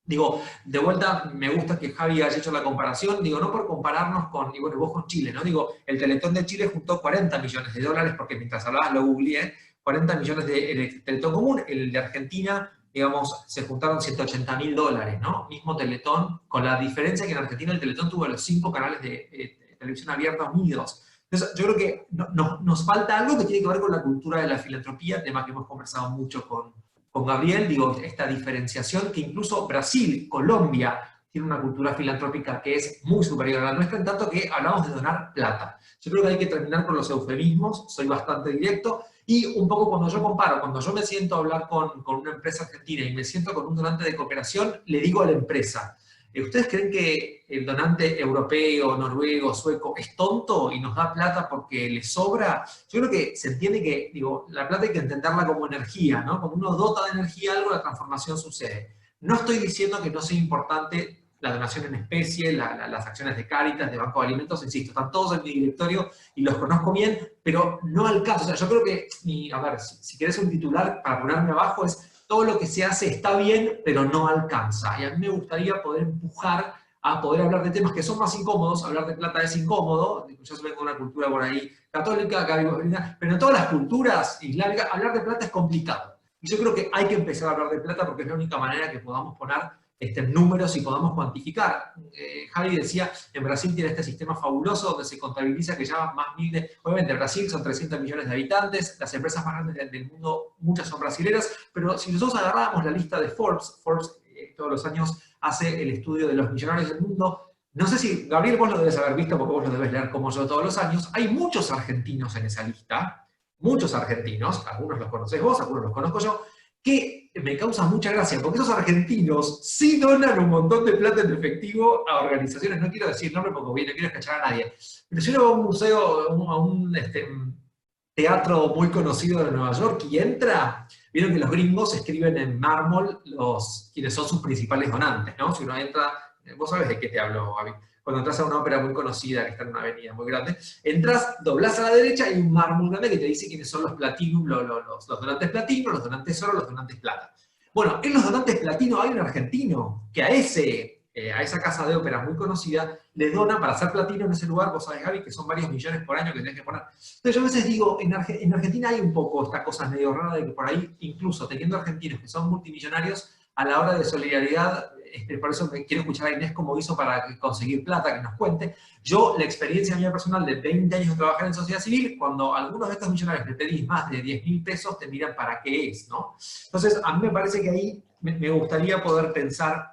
S6: Digo, de vuelta, me gusta que Javi haya hecho la comparación, digo, no por compararnos con, y bueno, vos con Chile, ¿no? Digo, el Teletón de Chile juntó 40 millones de dólares, porque mientras hablabas lo googleé, 40 millones de Teletón común, el de Argentina, digamos, se juntaron 180.000 dólares, ¿no? Mismo Teletón, con la diferencia que en Argentina el Teletón tuvo los 5 canales de televisión abierta unidos. Entonces, yo creo que nos falta algo que tiene que ver con la cultura de la filantropía, tema que hemos conversado mucho con Gabriel, digo, esta diferenciación que incluso Brasil, Colombia, tiene una cultura filantrópica que es muy superior a la nuestra, en tanto que hablamos de donar plata. Yo creo que hay que terminar con los eufemismos, soy bastante directo, y un poco cuando yo comparo, cuando yo me siento a hablar con una empresa argentina y me siento con un donante de cooperación, le digo a la empresa, ¿ustedes creen que el donante europeo, noruego, sueco es tonto y nos da plata porque le sobra? Yo creo que se entiende que, digo, la plata hay que entenderla como energía, ¿no? Cuando uno dota de energía algo, la transformación sucede. No estoy diciendo que no sea importante la donación en especie, las acciones de Cáritas, de Banco de Alimentos, insisto, están todos en mi directorio y los conozco bien, pero no al caso. O sea, yo creo que, a ver, si querés un titular para ponerme abajo es: todo lo que se hace está bien, pero no alcanza. Y a mí me gustaría poder empujar a poder hablar de temas que son más incómodos. Hablar de plata es incómodo. Yo vengo de una cultura por ahí católica, pero en todas las culturas islámicas, hablar de plata es complicado. Y yo creo que hay que empezar a hablar de plata porque es la única manera que podamos poner números y podamos cuantificar. Javi decía, en Brasil tiene este sistema fabuloso donde se contabiliza que ya más miles, obviamente Brasil son 300 millones de habitantes, las empresas más grandes del mundo, muchas son brasileras, pero si nosotros agarramos la lista de Forbes todos los años hace el estudio de los millonarios del mundo, no sé si, Gabriel, vos lo debes haber visto porque vos lo debes leer como yo todos los años, hay muchos argentinos en esa lista, muchos argentinos, algunos los conocés vos, algunos los conozco yo, que me causa mucha gracia, porque esos argentinos sí donan un montón de plata en efectivo a organizaciones, no quiero decir nombre porque no quiero escachar a nadie, pero si uno va a un museo, a un teatro muy conocido de Nueva York y entra, vieron que los gringos escriben en mármol quienes son sus principales donantes, ¿no? Si uno entra, vos sabés de qué te hablo, Gaby. Cuando entras a una ópera muy conocida que está en una avenida muy grande, entras, doblás a la derecha y hay un mármol grande que te dice quiénes son los platinum, los donantes platino, los donantes oro, los donantes plata. Bueno, en los donantes platino hay un argentino que a esa casa de ópera muy conocida le dona para hacer platino en ese lugar, vos sabés, Gaby, que son varios millones por año que tenés que poner. Entonces yo a veces digo, en Argentina hay un poco esta cosa medio rara de que por ahí, incluso teniendo argentinos que son multimillonarios, a la hora de solidaridad, por eso quiero escuchar a Inés cómo hizo para conseguir plata, que nos cuente. Yo, la experiencia mía personal de 20 años de trabajar en sociedad civil, cuando a algunos de estos millonarios le pedís más de 10.000 pesos, te miran para qué es, ¿no? Entonces, a mí me parece que ahí me gustaría poder pensar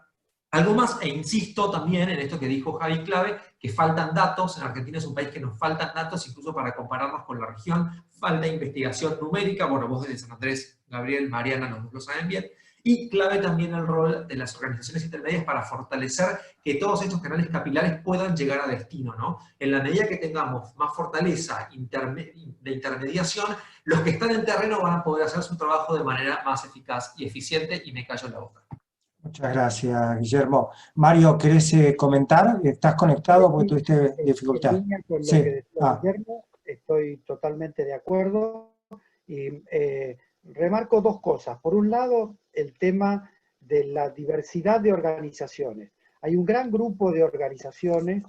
S6: algo más, e insisto también en esto que dijo Javi Clave, que faltan datos. En Argentina es un país que nos faltan datos, incluso para compararnos con la región, falta investigación numérica. Bueno, vos desde San Andrés, Gabriel, Mariana, nos lo saben bien. Y clave también el rol de las organizaciones intermedias para fortalecer que todos estos canales capilares puedan llegar a destino, ¿no? En la medida que tengamos más fortaleza de intermediación, los que están en terreno van a poder hacer su trabajo de manera más eficaz y eficiente, y me callo la boca.
S2: Muchas gracias, Guillermo. Mario, ¿querés comentar? ¿Estás conectado porque tuviste dificultad?
S5: En línea con lo
S2: Sí.
S5: que decía Guillermo, estoy totalmente de acuerdo. Y remarco dos cosas. Por un lado, el tema de la diversidad de organizaciones. Hay un gran grupo de organizaciones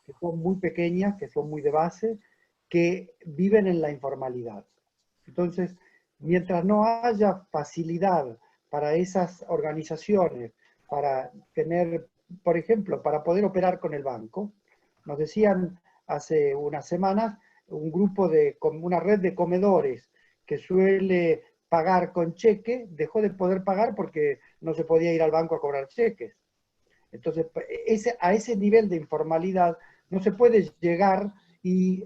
S5: que son muy pequeñas, que son muy de base, que viven en la informalidad. Entonces, mientras no haya facilidad para esas organizaciones, para tener, por ejemplo, para poder operar con el banco, nos decían hace unas semanas, una red de comedores que suele pagar con cheque, dejó de poder pagar porque no se podía ir al banco a cobrar cheques. Entonces, a ese nivel de informalidad no se puede llegar y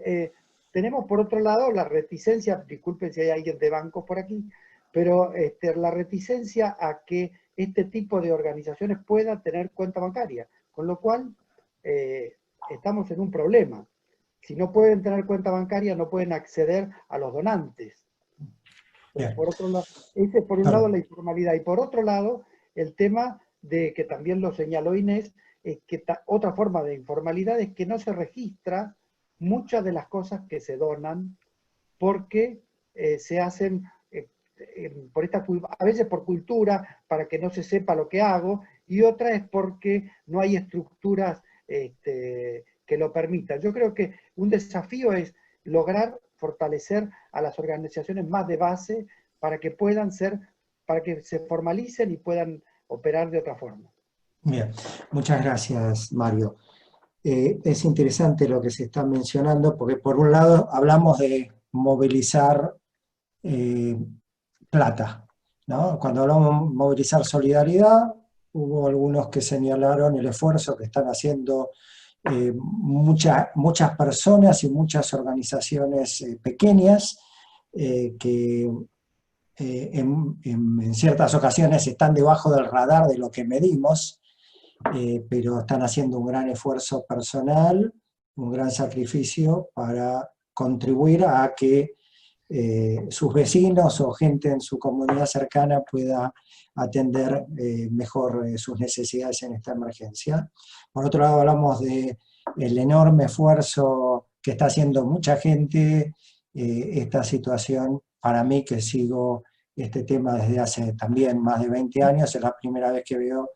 S5: tenemos por otro lado la reticencia, disculpen si hay alguien de bancos por aquí, pero la reticencia a que este tipo de organizaciones puedan tener cuenta bancaria, con lo cual estamos en un problema. Si no pueden tener cuenta bancaria, no pueden acceder a los donantes. Por otro lado, ese es por un lado la informalidad, y por otro lado, el tema de que también lo señaló Inés, es que otra forma de informalidad es que no se registra muchas de las cosas que se donan porque se hacen a veces por cultura, para que no se sepa lo que hago, y otra es porque no hay estructuras que lo permitan. Yo creo que un desafío es lograr fortalecer a las organizaciones más de base para que para que se formalicen y puedan operar de otra forma.
S2: Bien, muchas gracias, Mario. Es interesante lo que se está mencionando, porque por un lado hablamos de movilizar plata, ¿no? Cuando hablamos de movilizar solidaridad, hubo algunos que señalaron el esfuerzo que están haciendo muchas personas y muchas organizaciones pequeñas que en ciertas ocasiones están debajo del radar de lo que medimos, pero están haciendo un gran esfuerzo personal, un gran sacrificio para contribuir a que sus vecinos o gente en su comunidad cercana pueda atender mejor sus necesidades en esta emergencia. Por otro lado, hablamos del enorme esfuerzo que está haciendo mucha gente. Esta situación, para mí que sigo este tema desde hace también más de 20 años, es la primera vez que veo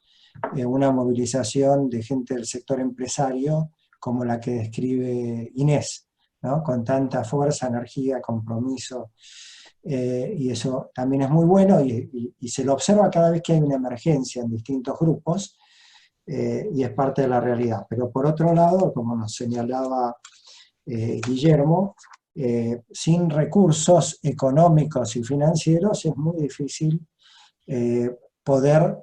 S2: una movilización de gente del sector empresario como la que describe Inés, ¿no? Con tanta fuerza, energía, compromiso, y eso también es muy bueno y se lo observa cada vez que hay una emergencia en distintos grupos, y es parte de la realidad. Pero por otro lado, como nos señalaba Guillermo, sin recursos económicos y financieros es muy difícil poder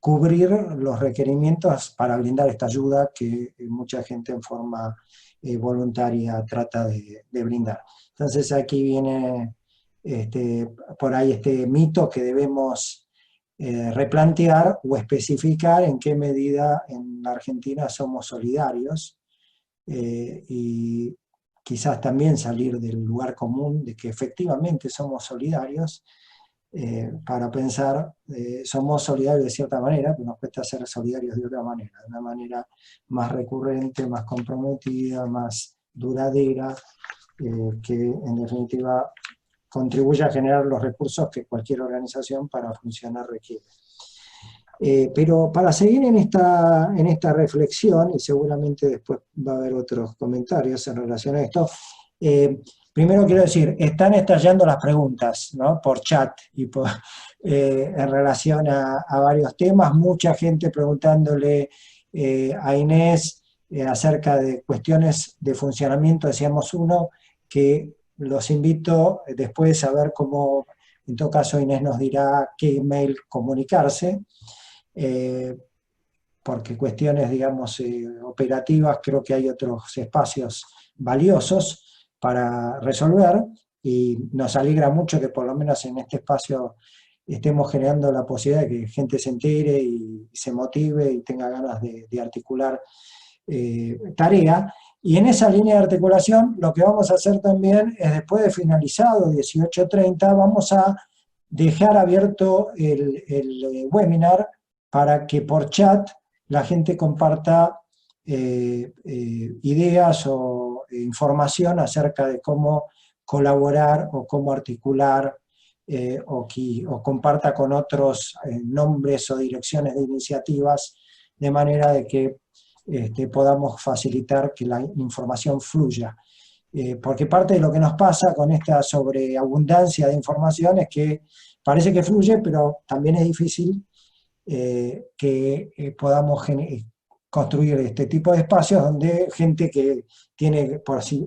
S2: cubrir los requerimientos para brindar esta ayuda que mucha gente en forma voluntaria trata de brindar. Entonces aquí viene por ahí este mito que debemos replantear o especificar en qué medida en la Argentina somos solidarios, y quizás también salir del lugar común de que efectivamente somos solidarios, para pensar, somos solidarios de cierta manera, pero nos cuesta ser solidarios de otra manera, de una manera más recurrente, más comprometida, más duradera, que en definitiva contribuye a generar los recursos que cualquier organización para funcionar requiere. Pero para seguir en esta reflexión, y seguramente después va a haber otros comentarios en relación a esto, primero quiero decir, están estallando las preguntas, ¿no? Por chat y en relación a varios temas, mucha gente preguntándole a Inés acerca de cuestiones de funcionamiento. Decíamos uno que los invito después a ver cómo, en todo caso Inés nos dirá qué email comunicarse, porque cuestiones, digamos, operativas, creo que hay otros espacios valiosos para resolver, y nos alegra mucho que por lo menos en este espacio estemos generando la posibilidad de que gente se entere y se motive y tenga ganas de articular tarea. Y en esa línea de articulación, lo que vamos a hacer también es, después de finalizado 18:30, vamos a dejar abierto el webinar para que por chat la gente comparta ideas o información acerca de cómo colaborar o cómo articular, o comparta con otros nombres o direcciones de iniciativas, de manera de que podamos facilitar que la información fluya. Porque parte de lo que nos pasa con esta sobreabundancia de información es que parece que fluye, pero también es difícil que podamos construir este tipo de espacios donde gente que tiene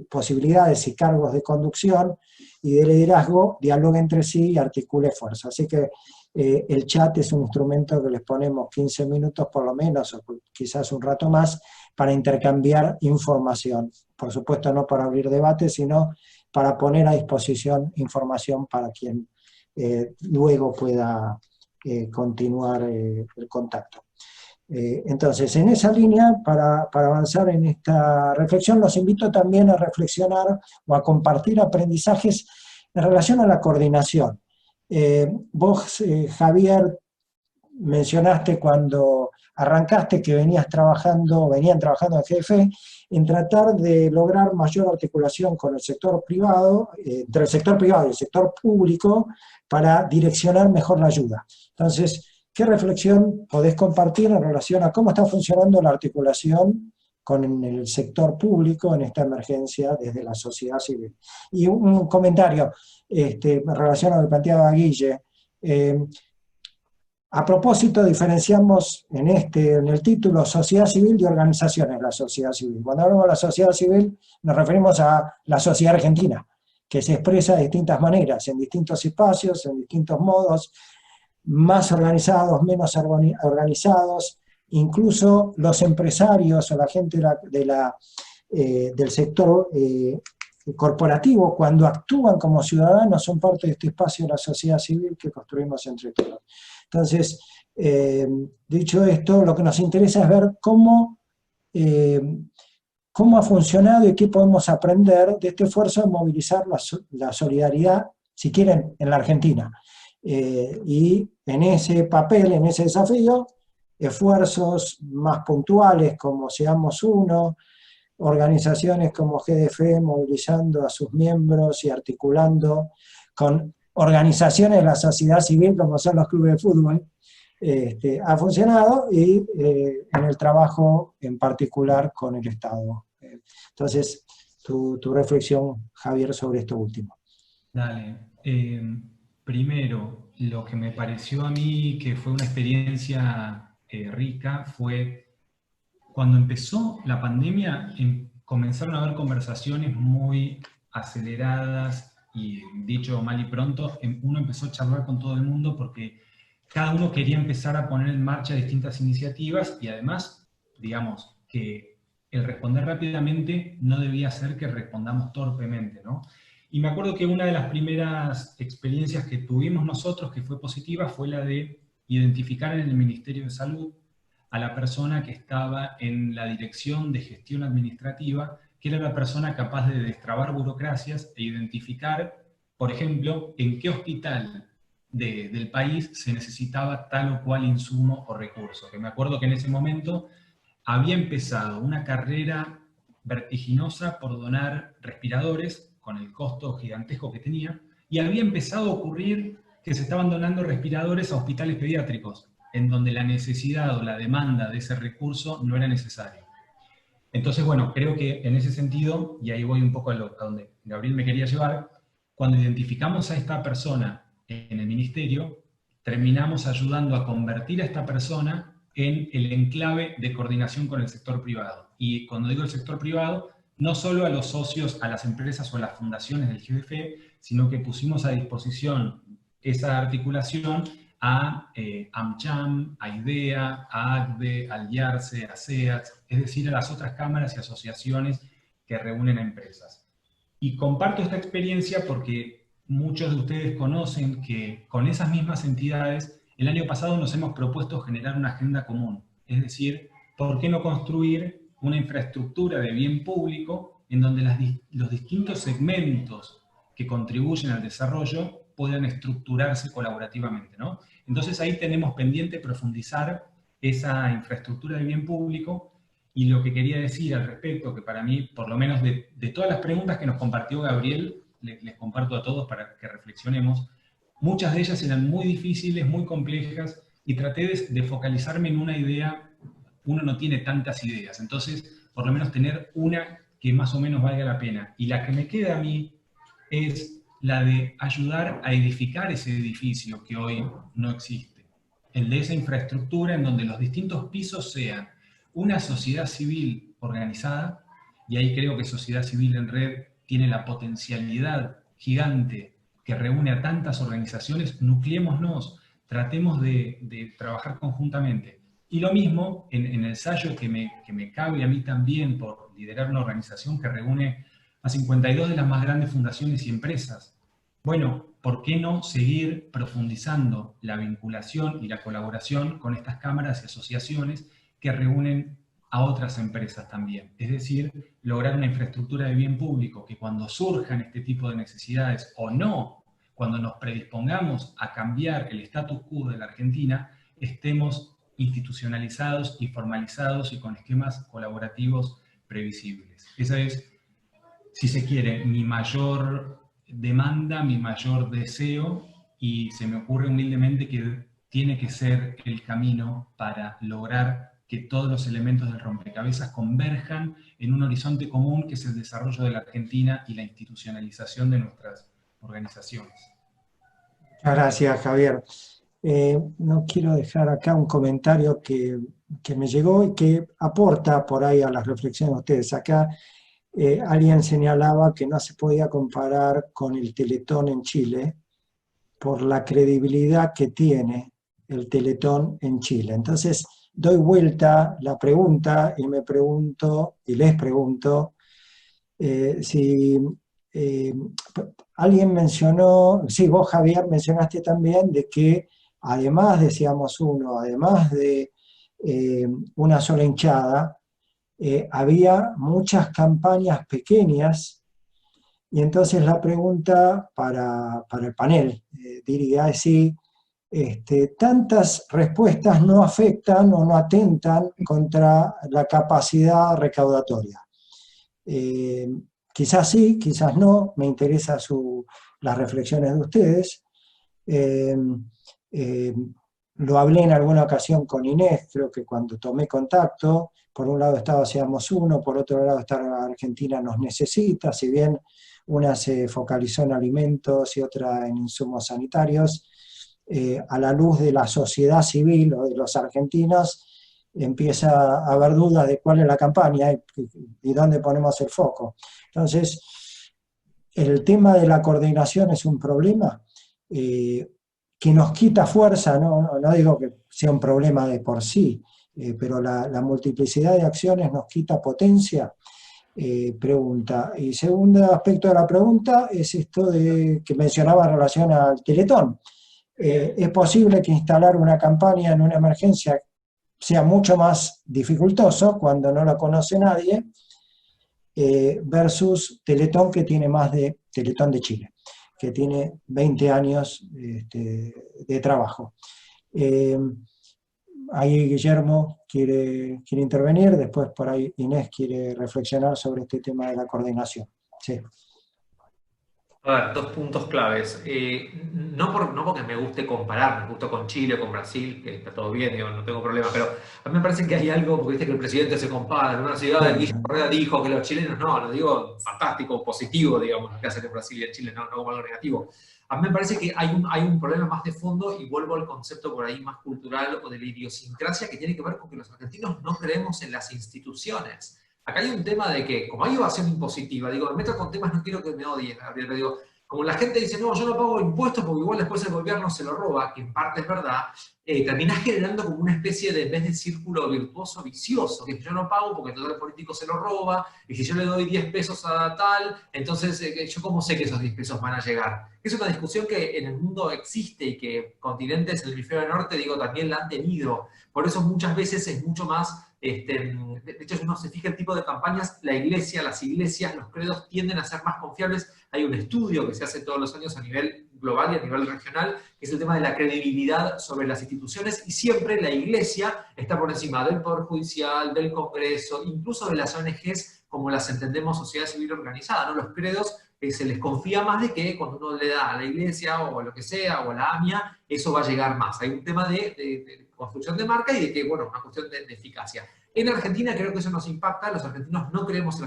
S2: posibilidades y cargos de conducción y de liderazgo dialogue entre sí y articule fuerza. Así que el chat es un instrumento que les ponemos 15 minutos por lo menos, o quizás un rato más, para intercambiar información. Por supuesto, no para abrir debate, sino para poner a disposición información para quien luego pueda continuar el contacto. Entonces, en esa línea, para avanzar en esta reflexión, los invito también a reflexionar o a compartir aprendizajes en relación a la coordinación. Vos, Javier, mencionaste cuando arrancaste que venían trabajando en GDF, en tratar de lograr mayor articulación con el sector privado, entre el sector privado y el sector público, para direccionar mejor la ayuda. Entonces, ¿qué reflexión podés compartir en relación a cómo está funcionando la articulación con el sector público en esta emergencia desde la sociedad civil? Y un comentario en relación a lo que planteaba Guille. A propósito, diferenciamos en el título sociedad civil y organizaciones de la sociedad civil. Cuando hablamos de la sociedad civil nos referimos a la sociedad argentina, que se expresa de distintas maneras, en distintos espacios, en distintos modos, más organizados, menos organizados, incluso los empresarios o la gente del sector corporativo, cuando actúan como ciudadanos, son parte de este espacio de la sociedad civil que construimos entre todos. Entonces, dicho esto, lo que nos interesa es ver cómo ha funcionado y qué podemos aprender de este esfuerzo de movilizar la solidaridad, si quieren, en la Argentina. Y en ese papel, en ese desafío, esfuerzos más puntuales como Seamos Uno, organizaciones como GDF movilizando a sus miembros y articulando con organizaciones de la sociedad civil como son los clubes de fútbol, ha funcionado, y en el trabajo en particular con el Estado. Entonces, tu reflexión, Javier, sobre esto último.
S4: Dale. Primero, lo que me pareció a mí que fue una experiencia rica fue cuando empezó la pandemia, comenzaron a haber conversaciones muy aceleradas y, dicho mal y pronto, uno empezó a charlar con todo el mundo porque cada uno quería empezar a poner en marcha distintas iniciativas, y además, digamos, que el responder rápidamente no debía ser que respondamos torpemente, ¿no? Y me acuerdo que una de las primeras experiencias que tuvimos nosotros, que fue positiva, fue la de identificar en el Ministerio de Salud a la persona que estaba en la Dirección de Gestión Administrativa, que era la persona capaz de destrabar burocracias e identificar, por ejemplo, en qué hospital del país se necesitaba tal o cual insumo o recurso. Que me acuerdo que en ese momento había empezado una carrera vertiginosa por donar respiradores, con el costo gigantesco que tenía, y había empezado a ocurrir que se estaban donando respiradores a hospitales pediátricos, en donde la necesidad o la demanda de ese recurso no era necesario. Entonces, bueno, creo que en ese sentido, y ahí voy un poco a donde Gabriel me quería llevar, cuando identificamos a esta persona en el ministerio, terminamos ayudando a convertir a esta persona en el enclave de coordinación con el sector privado. Y cuando digo el sector privado, no solo a los socios, a las empresas o a las fundaciones del GBF, sino que pusimos a disposición esa articulación a AmCham, a IDEA, a ACDE, al IARCE, a SEATS, es decir, a las otras cámaras y asociaciones que reúnen a empresas. Y comparto esta experiencia porque muchos de ustedes conocen que con esas mismas entidades, el año pasado nos hemos propuesto generar una agenda común. Es decir, ¿por qué no construir una infraestructura de bien público en donde los distintos segmentos que contribuyen al desarrollo puedan estructurarse colaborativamente, ¿no? Entonces ahí tenemos pendiente profundizar esa infraestructura de bien público, y lo que quería decir al respecto, que para mí, por lo menos de todas las preguntas que nos compartió Gabriel, les comparto a todos para que reflexionemos, muchas de ellas eran muy difíciles, muy complejas, y traté de focalizarme en una idea. Uno no tiene tantas ideas, entonces por lo menos tener una que más o menos valga la pena. Y la que me queda a mí es la de ayudar a edificar ese edificio que hoy no existe. El de esa infraestructura en donde los distintos pisos sean una sociedad civil organizada, y ahí creo que Sociedad Civil en Red tiene la potencialidad gigante que reúne a tantas organizaciones. Nucleémonos, tratemos de trabajar conjuntamente. Y lo mismo en el ensayo que me cabe a mí también por liderar una organización que reúne a 52 de las más grandes fundaciones y empresas. Bueno, ¿por qué no seguir profundizando la vinculación y la colaboración con estas cámaras y asociaciones que reúnen a otras empresas también? Es decir, lograr una infraestructura de bien público que cuando surjan este tipo de necesidades o no, cuando nos predispongamos a cambiar el status quo de la Argentina, estemos institucionalizados y formalizados y con esquemas colaborativos previsibles. Esa es, si se quiere, mi mayor demanda, mi mayor deseo, y se me ocurre humildemente que tiene que ser el camino para lograr que todos los elementos del rompecabezas converjan en un horizonte común que es el desarrollo de la Argentina y la institucionalización de nuestras organizaciones.
S2: Muchas gracias, Javier. No quiero dejar acá un comentario que me llegó y que aporta por ahí a las reflexiones de ustedes. Acá alguien señalaba que no se podía comparar con el Teletón en Chile por la credibilidad que tiene el Teletón en Chile. Entonces, doy vuelta la pregunta y me pregunto, y les pregunto, si alguien mencionó, sí, vos Javier mencionaste también de que además, decíamos uno, además de una sola hinchada, había muchas campañas pequeñas, y entonces la pregunta para el panel diría es si tantas respuestas no afectan o no atentan contra la capacidad recaudatoria. Quizás sí, quizás no, me interesan las reflexiones de ustedes. Lo hablé en alguna ocasión con Inés, creo que cuando tomé contacto, por un lado estaba Seamos Uno, por otro lado Argentina nos necesita, si bien una se focalizó en alimentos y otra en insumos sanitarios, a la luz de la sociedad civil o de los argentinos, empieza a haber dudas de cuál es la campaña y dónde ponemos el foco. Entonces, el tema de la coordinación es un problema que nos quita fuerza, no digo que sea un problema de por sí, pero la multiplicidad de acciones nos quita potencia. Pregunta. Y segundo aspecto de la pregunta es esto que mencionaba en relación al Teletón. es posible que instalar una campaña en una emergencia sea mucho más dificultoso cuando no la conoce nadie, versus Teletón, que tiene Teletón de Chile, que tiene 20 años de trabajo. Ahí Guillermo quiere intervenir, después por ahí Inés quiere reflexionar sobre este tema de la coordinación. Sí.
S6: A ver, dos puntos claves. No porque me guste comparar, me gusta con Chile o con Brasil, que está todo bien, digo, no tengo problema, pero a mí me parece que hay algo, porque viste que el presidente se compara, en una ciudad, Guillermo Correa dijo que los chilenos, no, lo digo fantástico, positivo, digamos, lo que hacen en Brasil y en Chile, no como algo negativo. A mí me parece que hay un problema más de fondo, y vuelvo al concepto por ahí más cultural o de la idiosincrasia, que tiene que ver con que los argentinos no creemos en las instituciones. Acá hay un tema de que, como hay evasión impositiva, digo, me meto con temas, no quiero que me odien, Gabriel, pero digo, como la gente dice, no, yo no pago impuestos porque igual después el gobierno se lo roba, que en parte es verdad, terminás generando como una especie de, en vez de círculo virtuoso, vicioso, que yo no pago porque todo el político se lo roba, y si yo le doy 10 pesos a tal, entonces yo cómo sé que esos 10 pesos van a llegar. Es una discusión que en el mundo existe y que continentes en el hemisferio norte, digo, también la han tenido. Por eso muchas veces es mucho más... de hecho, si uno se fija el tipo de campañas, la iglesia, las iglesias, los credos tienden a ser más confiables. Hay un estudio que se hace todos los años a nivel global y a nivel regional, que es el tema de la credibilidad sobre las instituciones, y siempre la iglesia está por encima del Poder Judicial, del Congreso, incluso de las ONGs como las entendemos sociedad civil organizada, ¿no? Los credos se les confía más de que cuando uno le da a la iglesia o a lo que sea, o a la AMIA, eso va a llegar más. Hay un tema de construcción de marca y de que, bueno, una cuestión de eficacia. En Argentina creo que eso nos impacta, los argentinos no creemos en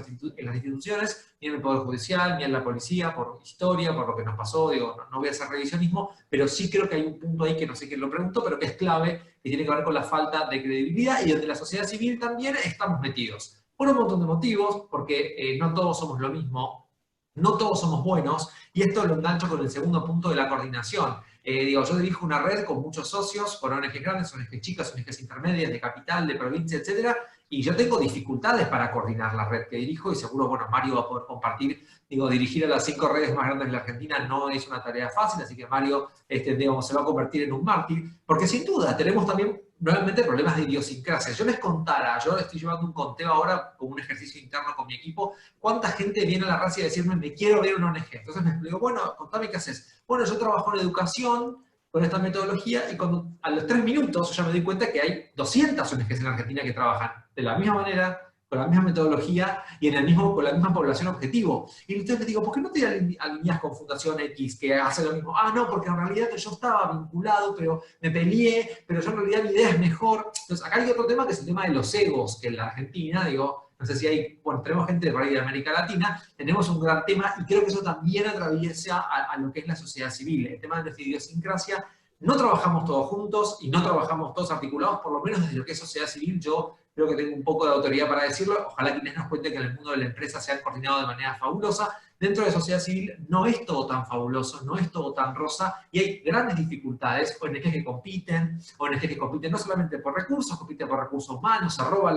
S6: las instituciones, ni en el Poder Judicial, ni en la policía, por historia, por lo que nos pasó, digo, no voy a hacer revisionismo, pero sí creo que hay un punto ahí que no sé quién lo preguntó, pero que es clave, que tiene que ver con la falta de credibilidad y donde la sociedad civil también estamos metidos. Por un montón de motivos, porque no todos somos lo mismo, no todos somos buenos, y esto lo engancho con el segundo punto de la coordinación. Yo dirijo una red con muchos socios, con ONGs grandes, ONGs chicas, ONGs intermedias, de capital, de provincia, etcétera, y yo tengo dificultades para coordinar la red que dirijo, y seguro, bueno, Mario va a poder compartir, dirigir a las 5 redes más grandes de la Argentina no es una tarea fácil, así que Mario, se va a convertir en un mártir, porque sin duda tenemos también nuevamente problemas de idiosincrasia. Yo les contara, yo estoy llevando un conteo ahora como un ejercicio interno con mi equipo, cuánta gente viene a la raza y decirme, me quiero ver una ONG. Entonces me explico, bueno, contame qué haces. Bueno, yo trabajo en educación con esta metodología, y a los 3 minutos yo ya me doy cuenta que hay 200 ONGs en Argentina que trabajan de la misma manera, con la misma metodología y con la misma población objetivo. Y entonces les digo, ¿por qué no te alineas con Fundación X que hace lo mismo? Ah, no, porque en realidad yo estaba vinculado, pero me peleé, pero yo en realidad mi idea es mejor. Entonces acá hay otro tema que es el tema de los egos, que en la Argentina, no sé si hay, bueno, tenemos gente de por ahí de América Latina, tenemos un gran tema, y creo que eso también atraviesa a lo que es la sociedad civil. El tema de la idiosincrasia, no trabajamos todos juntos y no trabajamos todos articulados, por lo menos desde lo que es sociedad civil. Yo creo que tengo un poco de autoridad para decirlo. Ojalá que Inés nos cuente que en el mundo de la empresa se han coordinado de manera fabulosa. Dentro de sociedad civil no es todo tan fabuloso, no es todo tan rosa, y hay grandes dificultades. ONGs que compiten no solamente por recursos, compiten por recursos humanos, se roban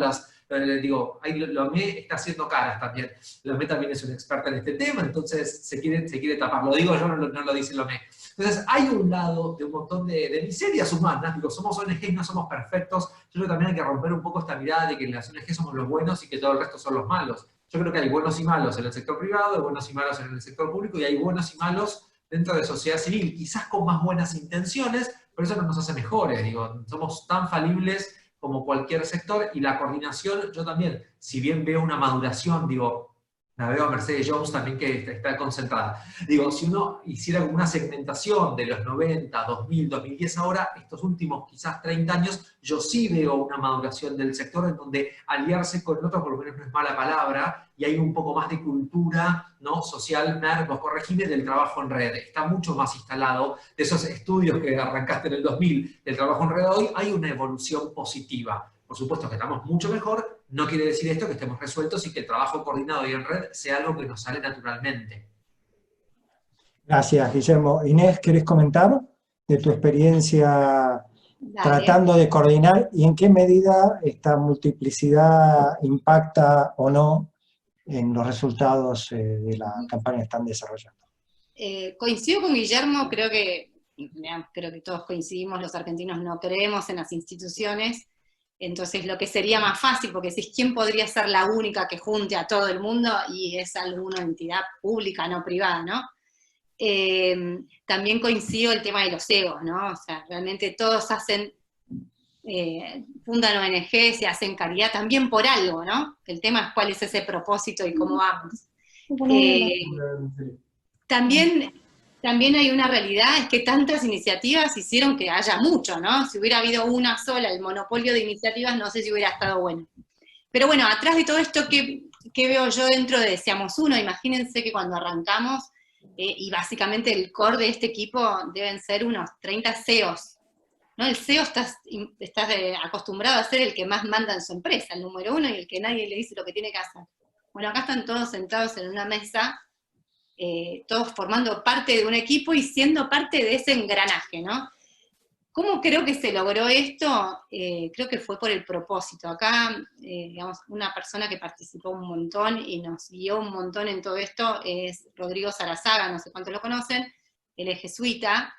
S6: Lomé está haciendo caras también. Lomé también es una experta en este tema, entonces se quiere tapar. Lo digo yo, no lo dice Lomé. Entonces hay un lado de un montón de miserias humanas. Somos ONGs, no somos perfectos. Yo creo que también hay que romper un poco esta mirada de que las ONGs somos los buenos y que todo el resto son los malos. Yo creo que hay buenos y malos en el sector privado, hay buenos y malos en el sector público, y hay buenos y malos dentro de sociedad civil, quizás con más buenas intenciones, pero eso no nos hace mejores. Somos tan falibles como cualquier sector, y la coordinación, yo también, si bien veo una maduración, la veo a Mercedes Jones también, que está concentrada. Si uno hiciera una segmentación de los 90, 2000, 2010 ahora, estos últimos quizás 30 años, yo sí veo una maduración del sector en donde aliarse con otros, por lo menos no es mala palabra, y hay un poco más de cultura, ¿no? Social, vos corregime, del trabajo en red. Está mucho más instalado. De esos estudios que arrancaste en el 2000, del trabajo en red hoy, hay una evolución positiva. Por supuesto que estamos mucho mejor, no quiere decir esto que estemos resueltos y que el trabajo coordinado y en red sea algo que nos sale naturalmente.
S2: Gracias, Guillermo. Inés, ¿querés comentar de tu experiencia tratando de coordinar y en qué medida esta multiplicidad impacta o no en los resultados de la campaña que están desarrollando?
S3: Coincido con Guillermo, creo que creo que todos coincidimos, los argentinos no creemos en las instituciones, entonces lo que sería más fácil, porque decís, ¿quién podría ser la única que junte a todo el mundo? Y es alguna entidad pública, no privada, ¿no? También coincido el tema de los egos, ¿no? O sea, realmente todos hacen, fundan ONG, se hacen caridad también por algo, ¿no? El tema es cuál es ese propósito y cómo vamos. También hay una realidad, es que tantas iniciativas hicieron que haya mucho, ¿no? Si hubiera habido una sola, el monopolio de iniciativas, no sé si hubiera estado bueno. Pero bueno, atrás de todo esto, ¿qué veo yo dentro de Seamos Uno? Imagínense que cuando arrancamos, y básicamente el core de este equipo deben ser unos 30 CEOs, ¿no? El CEO estás acostumbrado a ser el que más manda en su empresa, el número uno, y el que nadie le dice lo que tiene que hacer. Bueno, acá están todos sentados en una mesa, todos formando parte de un equipo y siendo parte de ese engranaje, ¿no? ¿Cómo creo que se logró esto? Creo que fue por el propósito. Acá, digamos, una persona que participó un montón y nos guió un montón en todo esto es Rodrigo Sarazaga, no sé cuántos lo conocen, él es jesuita,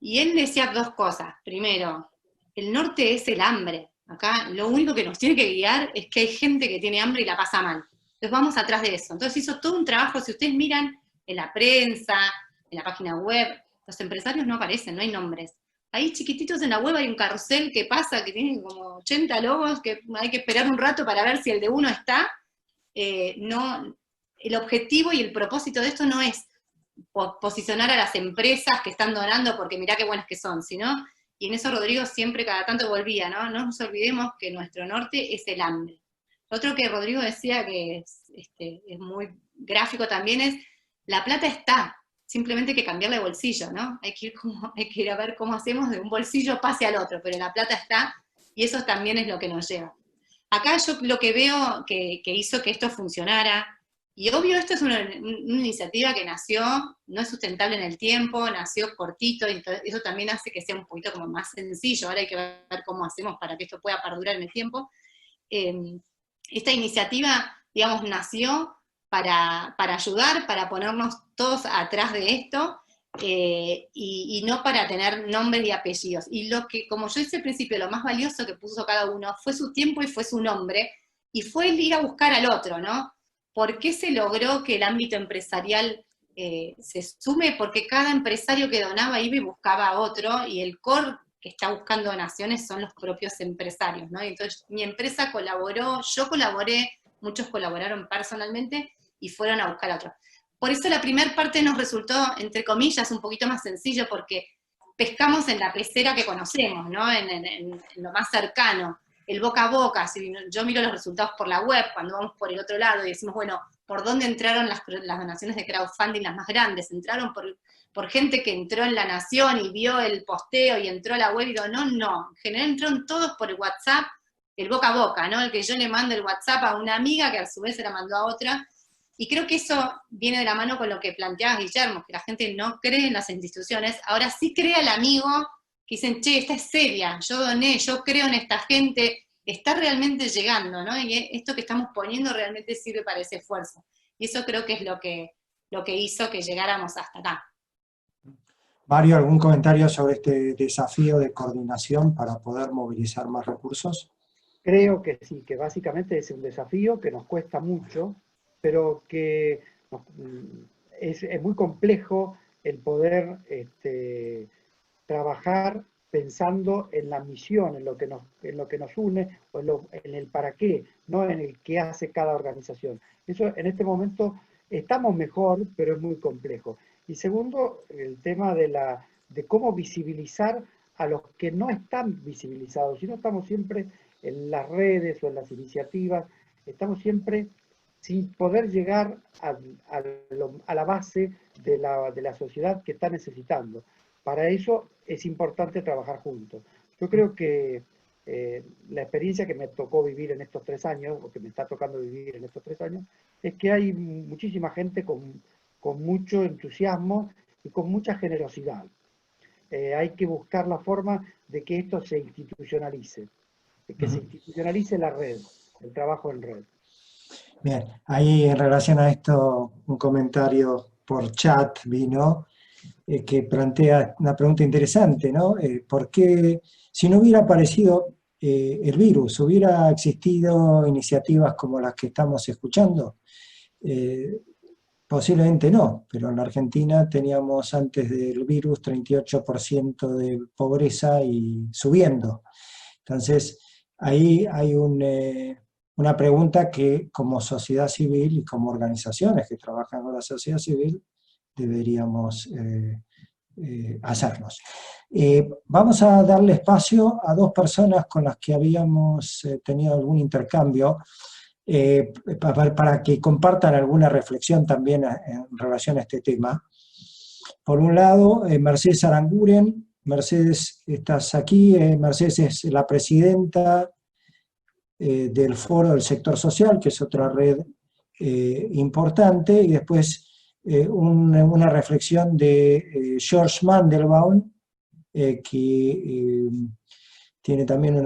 S3: y él decía dos cosas. Primero, el norte es el hambre. Acá lo único que nos tiene que guiar es que hay gente que tiene hambre y la pasa mal. Entonces vamos atrás de eso. Entonces hizo todo un trabajo, si ustedes miran en la prensa, en la página web, los empresarios no aparecen, no hay nombres. Ahí chiquititos en la web hay un carrusel que pasa, que tiene como 80 logos, que hay que esperar un rato para ver si el de uno está. No, el objetivo y el propósito de esto no es posicionar a las empresas que están donando porque mirá qué buenas que son, sino, y en eso Rodrigo siempre cada tanto volvía, ¿no? No nos olvidemos que nuestro norte es el hambre. Lo otro que Rodrigo decía que es muy gráfico también es, la plata está, simplemente hay que cambiarle de bolsillo, ¿no? Hay que ir a ver cómo hacemos de un bolsillo pase al otro, pero la plata está, y eso también es lo que nos lleva. Acá yo lo que veo que hizo que esto funcionara, y obvio esto es una iniciativa que nació, no es sustentable en el tiempo, nació cortito, y eso también hace que sea un poquito como más sencillo, ahora hay que ver cómo hacemos para que esto pueda perdurar en el tiempo. Esta iniciativa, digamos, nació para ayudar, para ponernos todos atrás de esto, y no para tener nombres y apellidos. Y lo que, como yo hice al principio, lo más valioso que puso cada uno fue su tiempo y fue su nombre, y fue el ir a buscar al otro, ¿no? ¿Por qué se logró que el ámbito empresarial se sume? Porque cada empresario que donaba iba y buscaba a otro, y el core que está buscando donaciones son los propios empresarios, ¿no? Y entonces mi empresa colaboró, yo colaboré, muchos colaboraron personalmente, y fueron a buscar a otro. Por eso la primera parte nos resultó, entre comillas, un poquito más sencillo, porque pescamos en la pecera que conocemos, ¿no? En lo más cercano, el boca a boca. Si yo miro los resultados por la web, cuando vamos por el otro lado y decimos, bueno, ¿por dónde entraron las donaciones de crowdfunding las más grandes? Entraron por gente que entró en La Nación y vio el posteo y entró a la web y digo, no, en general entraron todos por el WhatsApp, el boca a boca, ¿no? El que yo le mando el WhatsApp a una amiga que a su vez se la mandó a otra. Y creo que eso viene de la mano con lo que planteabas, Guillermo, que la gente no cree en las instituciones, ahora sí cree al amigo, que dicen, che, esta es seria, yo doné, yo creo en esta gente, está realmente llegando, ¿no? Y esto que estamos poniendo realmente sirve para ese esfuerzo. Y eso creo que es lo que hizo que llegáramos hasta acá.
S2: Mario, ¿algún comentario sobre este desafío de coordinación para poder movilizar más recursos?
S5: Creo que sí, que básicamente es un desafío que nos cuesta mucho, pero que es muy complejo el poder trabajar pensando en la misión, en lo que nos une, o en el para qué, no en el qué hace cada organización. Eso en este momento estamos mejor, pero es muy complejo. Y segundo, el tema de cómo visibilizar a los que no están visibilizados, si no estamos siempre en las redes o en las iniciativas, estamos siempre sin poder llegar a la base de la sociedad que está necesitando. Para eso es importante trabajar juntos. Yo creo que la experiencia que me tocó vivir en estos 3 años, o que me está tocando vivir en estos 3 años, es que hay muchísima gente con mucho entusiasmo y con mucha generosidad. Hay que buscar la forma de que esto se institucionalice, de que se institucionalice la red, el trabajo en red.
S2: Bien, ahí en relación a esto, un comentario por chat vino, que plantea una pregunta interesante, ¿no? ¿Por qué, si no hubiera aparecido el virus, hubiera existido iniciativas como las que estamos escuchando? Posiblemente no, pero en la Argentina teníamos antes del virus 38% de pobreza y subiendo. Entonces, ahí hay una pregunta que como sociedad civil y como organizaciones que trabajan con la sociedad civil deberíamos hacernos. Vamos a darle espacio a dos personas con las que habíamos tenido algún intercambio para que compartan alguna reflexión también en relación a este tema. Por un lado, Mercedes Aranguren. Mercedes, estás aquí. Mercedes es la presidenta del Foro del Sector Social, que es otra red importante, y después una reflexión de George Mandelbaum, que tiene también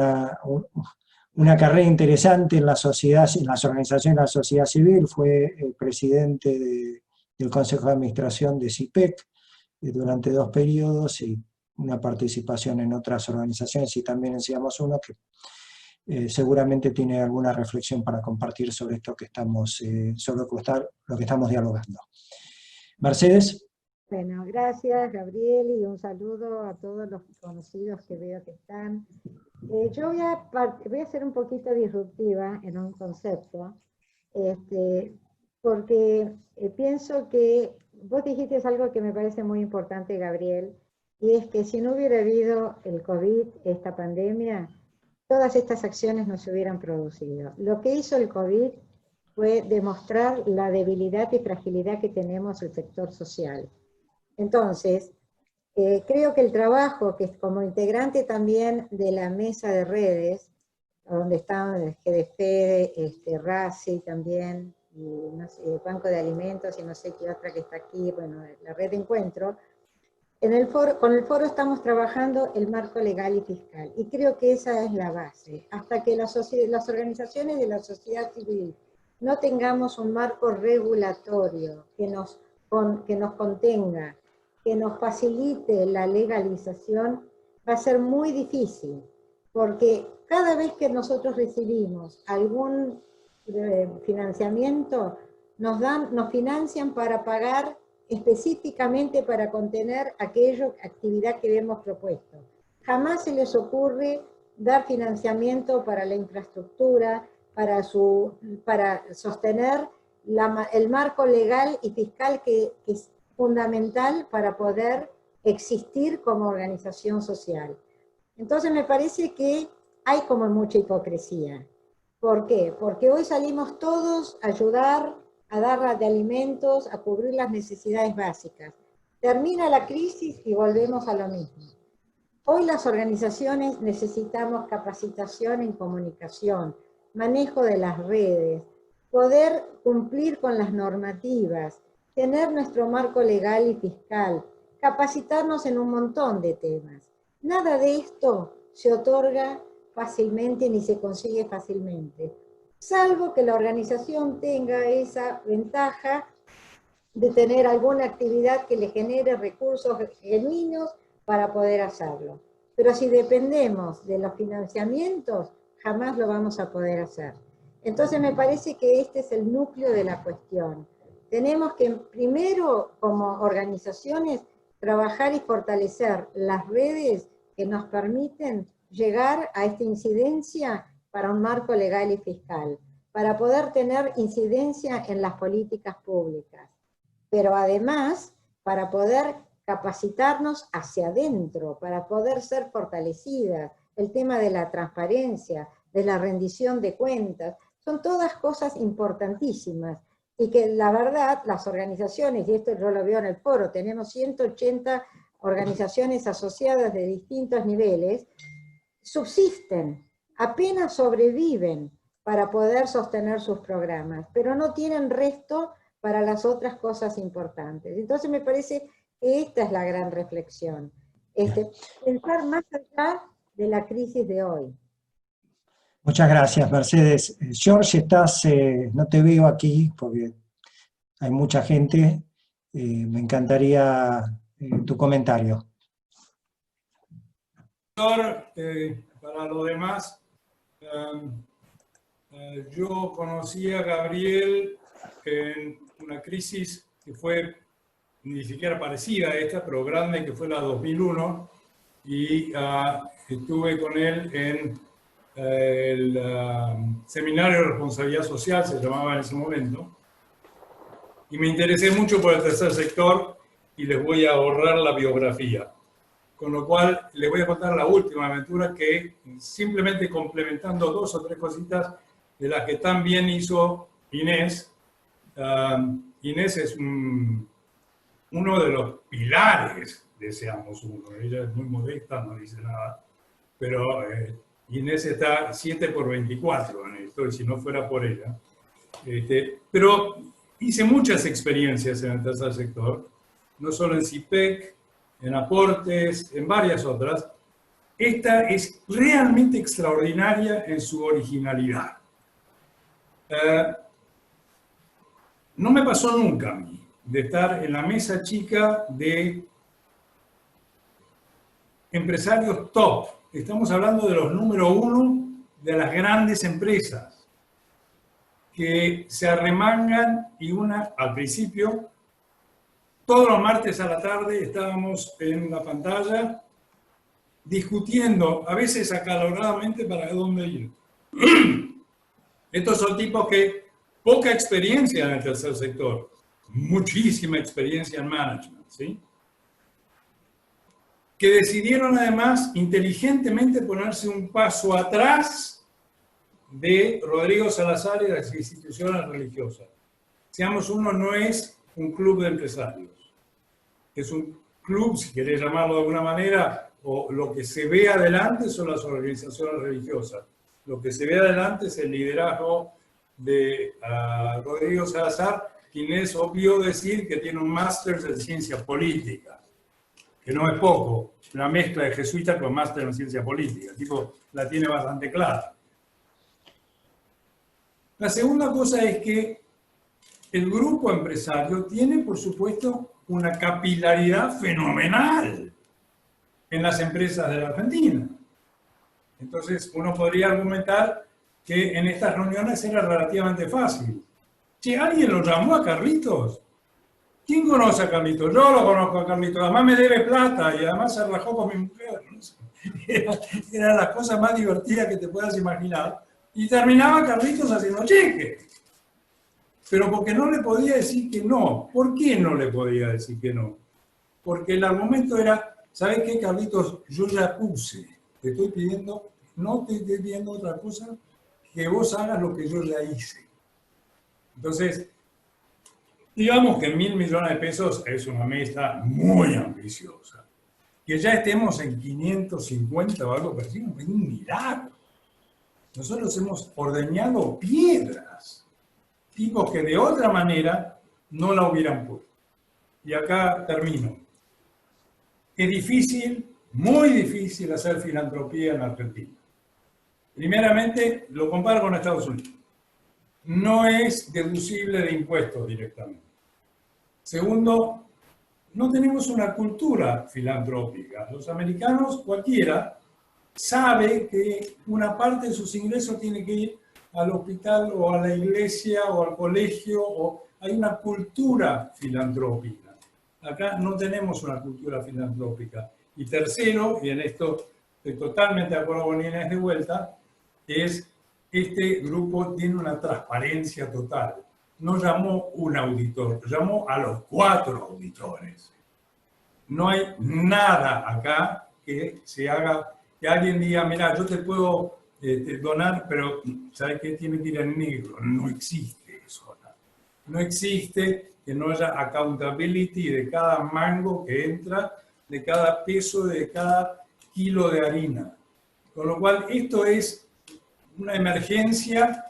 S2: una carrera interesante en la sociedad, en las organizaciones de la sociedad civil. Fue presidente del Consejo de Administración de CIPEC durante 2 periodos y una participación en otras organizaciones, y también en Seamos Uno, que seguramente tiene alguna reflexión para compartir sobre esto que estamos, sobre lo que estamos dialogando. Mercedes.
S7: Bueno, gracias Gabriel, y un saludo a todos los conocidos que veo que están. Yo voy a ser un poquito disruptiva en un concepto, porque pienso que vos dijiste algo que me parece muy importante, Gabriel, y es que si no hubiera habido el COVID, esta pandemia, todas estas acciones no se hubieran producido. Lo que hizo el COVID fue demostrar la debilidad y fragilidad que tenemos el sector social. Entonces, creo que el trabajo, que es como integrante también de la mesa de redes, donde están el GDF, RACI también, y no sé, el Banco de Alimentos, y no sé qué otra que está aquí, bueno, la red de encuentro, con el foro estamos trabajando el marco legal y fiscal, y creo que esa es la base. Hasta que las organizaciones de la sociedad civil no tengamos un marco regulatorio que nos contenga, que nos facilite la legalización, va a ser muy difícil, porque cada vez que nosotros recibimos algún financiamiento, nos financian para pagar específicamente para contener aquella actividad que hemos propuesto. Jamás se les ocurre dar financiamiento para la infraestructura, para sostener el marco legal y fiscal que es fundamental para poder existir como organización social. Entonces me parece que hay como mucha hipocresía. ¿Por qué? Porque hoy salimos todos a ayudar, a dar de alimentos, a cubrir las necesidades básicas. Termina la crisis y volvemos a lo mismo. Hoy las organizaciones necesitamos capacitación en comunicación, manejo de las redes, poder cumplir con las normativas, tener nuestro marco legal y fiscal, capacitarnos en un montón de temas. Nada de esto se otorga fácilmente ni se consigue fácilmente, salvo que la organización tenga esa ventaja de tener alguna actividad que le genere recursos genuinos para poder hacerlo. Pero si dependemos de los financiamientos, jamás lo vamos a poder hacer. Entonces me parece que este es el núcleo de la cuestión. Tenemos que primero, como organizaciones, trabajar y fortalecer las redes que nos permiten llegar a esta incidencia para un marco legal y fiscal, para poder tener incidencia en las políticas públicas, pero además para poder capacitarnos hacia adentro, para poder ser fortalecidas, el tema de la transparencia, de la rendición de cuentas, son todas cosas importantísimas, y que la verdad las organizaciones, y esto yo lo veo en el foro, tenemos 180 organizaciones asociadas de distintos niveles, subsisten, apenas sobreviven para poder sostener sus programas, pero no tienen resto para las otras cosas importantes. Entonces me parece que esta es la gran reflexión, pensar más allá de la crisis de hoy.
S2: Muchas gracias, Mercedes. George, no te veo aquí porque hay mucha gente. Me encantaría tu comentario.
S8: Para lo demás, yo conocí a Gabriel en una crisis que fue ni siquiera parecida a esta, pero grande, que fue la 2001, y estuve con él en el Seminario de Responsabilidad Social, se llamaba en ese momento, y me interesé mucho por el tercer sector y les voy a ahorrar la biografía. Con lo cual, les voy a contar la última aventura que, simplemente complementando 2 o 3 cositas de las que tan bien hizo Inés. Inés es uno de los pilares de Seamos Uno. Ella es muy modesta, no dice nada, pero Inés está 7×24 en esto, y si no fuera por ella. Pero hice muchas experiencias en el tercer sector, no solo en CIPEC, en aportes, en varias otras. Esta es realmente extraordinaria en su originalidad. No me pasó nunca a mí de estar en la mesa chica de empresarios top. Estamos hablando de los número 1 de las grandes empresas que se arremangan y al principio, todos los martes a la tarde estábamos en la pantalla discutiendo, a veces acaloradamente, para dónde ir. Estos son tipos que poca experiencia en el tercer sector, muchísima experiencia en management, ¿sí? Que decidieron además inteligentemente ponerse un paso atrás de Rodrigo Salazar y las instituciones religiosas. Seamos Uno no es un club de empresarios. Es un club, si querés llamarlo de alguna manera, o lo que se ve adelante son las organizaciones religiosas. Lo que se ve adelante es el liderazgo de Rodrigo Salazar, quien es obvio decir que tiene un máster en ciencia política, que no es poco, una mezcla de jesuita con máster en ciencia política. El tipo la tiene bastante clara. La segunda cosa es que el grupo empresario tiene, por supuesto, una capilaridad fenomenal en las empresas de la Argentina. Entonces, uno podría argumentar que en estas reuniones era relativamente fácil. Si alguien lo llamó a Carlitos, ¿quién conoce a Carlitos? Yo lo conozco a Carlitos, además me debe plata y además se rajó con mi mujer. No sé. Era la cosa más divertida que te puedas imaginar. Y terminaba Carlitos haciendo cheque. Pero porque no le podía decir que no. ¿Por qué no le podía decir que no? Porque el argumento era, ¿sabes qué, Carlitos? Yo ya puse. Te estoy pidiendo, no te estoy pidiendo otra cosa, que vos hagas lo que yo ya hice. Entonces, digamos que 1.000 millones de pesos es una meta muy ambiciosa. Que ya estemos en 550 o algo parecido, es un milagro. Nosotros hemos ordeñado piedras, tipos que de otra manera no la hubieran puesto. Y acá termino. Es difícil, muy difícil hacer filantropía en Argentina. Primeramente, lo comparo con Estados Unidos. No es deducible de impuestos directamente. Segundo, no tenemos una cultura filantrópica. Los americanos, cualquiera, sabe que una parte de sus ingresos tiene que ir al hospital o a la iglesia o al colegio, o hay una cultura filantrópica. Acá no tenemos una cultura filantrópica. Y tercero, y en esto estoy totalmente de acuerdo con Inés de vuelta, es este grupo tiene una transparencia total. No llamó un auditor, llamó a los 4 auditores. No hay nada acá que se haga, que alguien diga, mira, yo te puedo donar, pero ¿sabes qué? Tiene que ir en negro. No existe eso. No existe que no haya accountability de cada mango que entra, de cada peso, de cada kilo de harina. Con lo cual, esto es una emergencia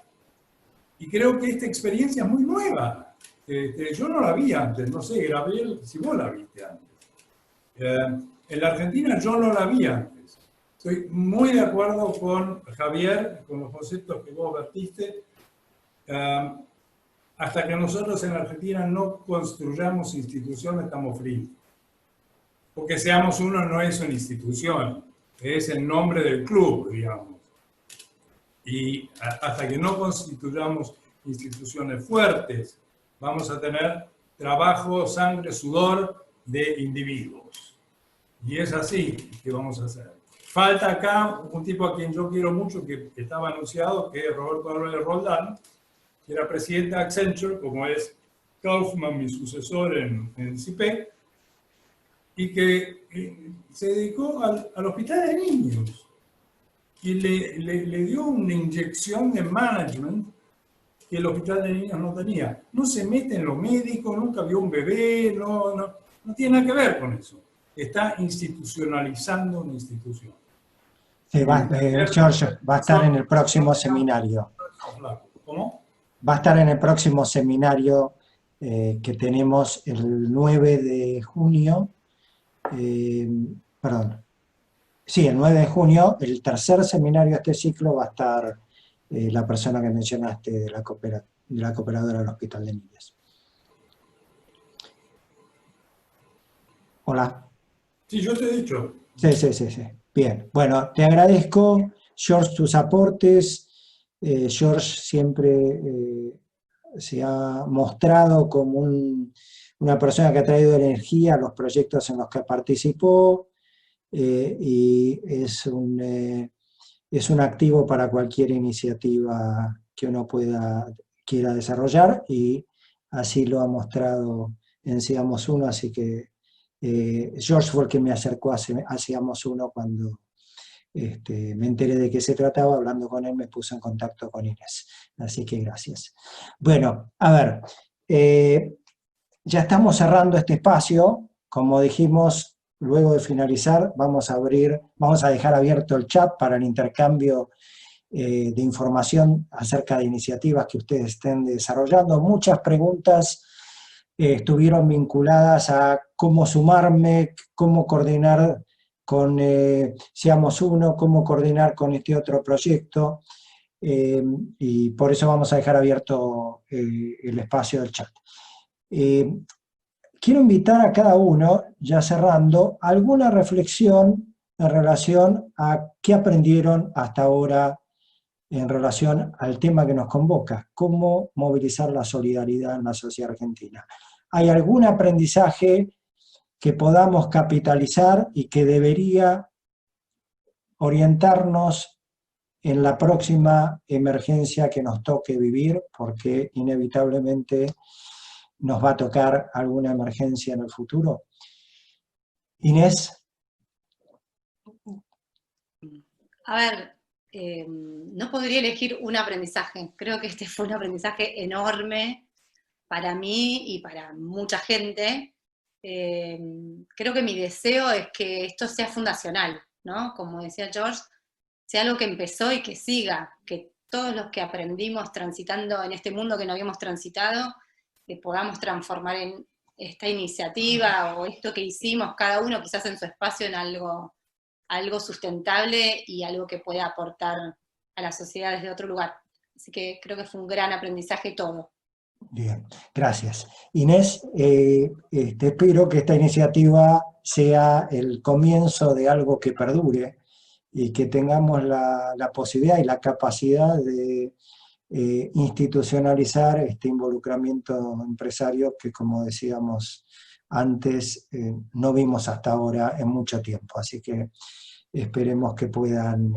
S8: y creo que esta experiencia es muy nueva. Yo no la vi antes, no sé, Gabriel, si vos la viste antes. En la Argentina yo no la vi antes. Estoy muy de acuerdo con Javier, con los conceptos que vos vertiste. Hasta que nosotros en la Argentina no construyamos instituciones, estamos fríos. porque Seamos Uno no es una institución, es el nombre del club, digamos. Y hasta que no constituyamos instituciones fuertes, vamos a tener trabajo, sangre, sudor de individuos. Y es así que vamos a hacer. Falta acá un tipo a quien yo quiero mucho, que estaba anunciado, que es Roberto Álvarez Roldán, que era presidente de Accenture, como es Kaufman, mi sucesor en el CIPE, y que se dedicó al hospital de niños y le dio una inyección de management que el hospital de niños no tenía. No se mete en lo médico, nunca vio un bebé, no tiene nada que ver con eso. Está institucionalizando una institución.
S2: Sí, George, va a estar en el próximo seminario.
S8: ¿Cómo?
S2: Va a estar en el próximo seminario que tenemos el 9 de junio. Perdón. Sí, el 9 de junio, el tercer seminario de este ciclo va a estar la persona que mencionaste de la cooperadora del Hospital de Niños. Hola.
S8: Sí, yo te he dicho.
S2: Sí. Bien, bueno, te agradezco, George, tus aportes. George siempre se ha mostrado como una persona que ha traído energía a los proyectos en los que participó y es un activo para cualquier iniciativa que uno quiera desarrollar, y así lo ha mostrado en Seamos Uno, así que George fue el que me acercó a Seamos Uno cuando me enteré de qué se trataba. Hablando con él me puso en contacto con Inés, así que gracias. Bueno, a ver, ya estamos cerrando este espacio. Como dijimos, luego de finalizar vamos a dejar abierto el chat para el intercambio de información acerca de iniciativas que ustedes estén desarrollando. Muchas preguntas estuvieron vinculadas a cómo sumarme, cómo coordinar con Seamos Uno, cómo coordinar con este otro proyecto, y por eso vamos a dejar abierto el espacio del chat. Quiero invitar a cada uno, ya cerrando, alguna reflexión en relación a qué aprendieron hasta ahora en relación al tema que nos convoca, cómo movilizar la solidaridad en la sociedad argentina. ¿Hay algún aprendizaje que podamos capitalizar y que debería orientarnos en la próxima emergencia que nos toque vivir? Porque inevitablemente nos va a tocar alguna emergencia en el futuro. Inés.
S3: A ver, no podría elegir un aprendizaje. Creo que este fue un aprendizaje enorme para mí y para mucha gente. Creo que mi deseo es que esto sea fundacional, ¿no? Como decía George, sea algo que empezó y que siga, que todos los que aprendimos transitando en este mundo que no habíamos transitado, podamos transformar en esta iniciativa o esto que hicimos cada uno quizás en su espacio en algo sustentable y algo que pueda aportar a la sociedad desde otro lugar. Así que creo que fue un gran aprendizaje todo.
S2: Bien, gracias. Inés, espero que esta iniciativa sea el comienzo de algo que perdure y que tengamos la posibilidad y la capacidad de institucionalizar este involucramiento empresario que, como decíamos antes, no vimos hasta ahora en mucho tiempo. Así que esperemos que puedan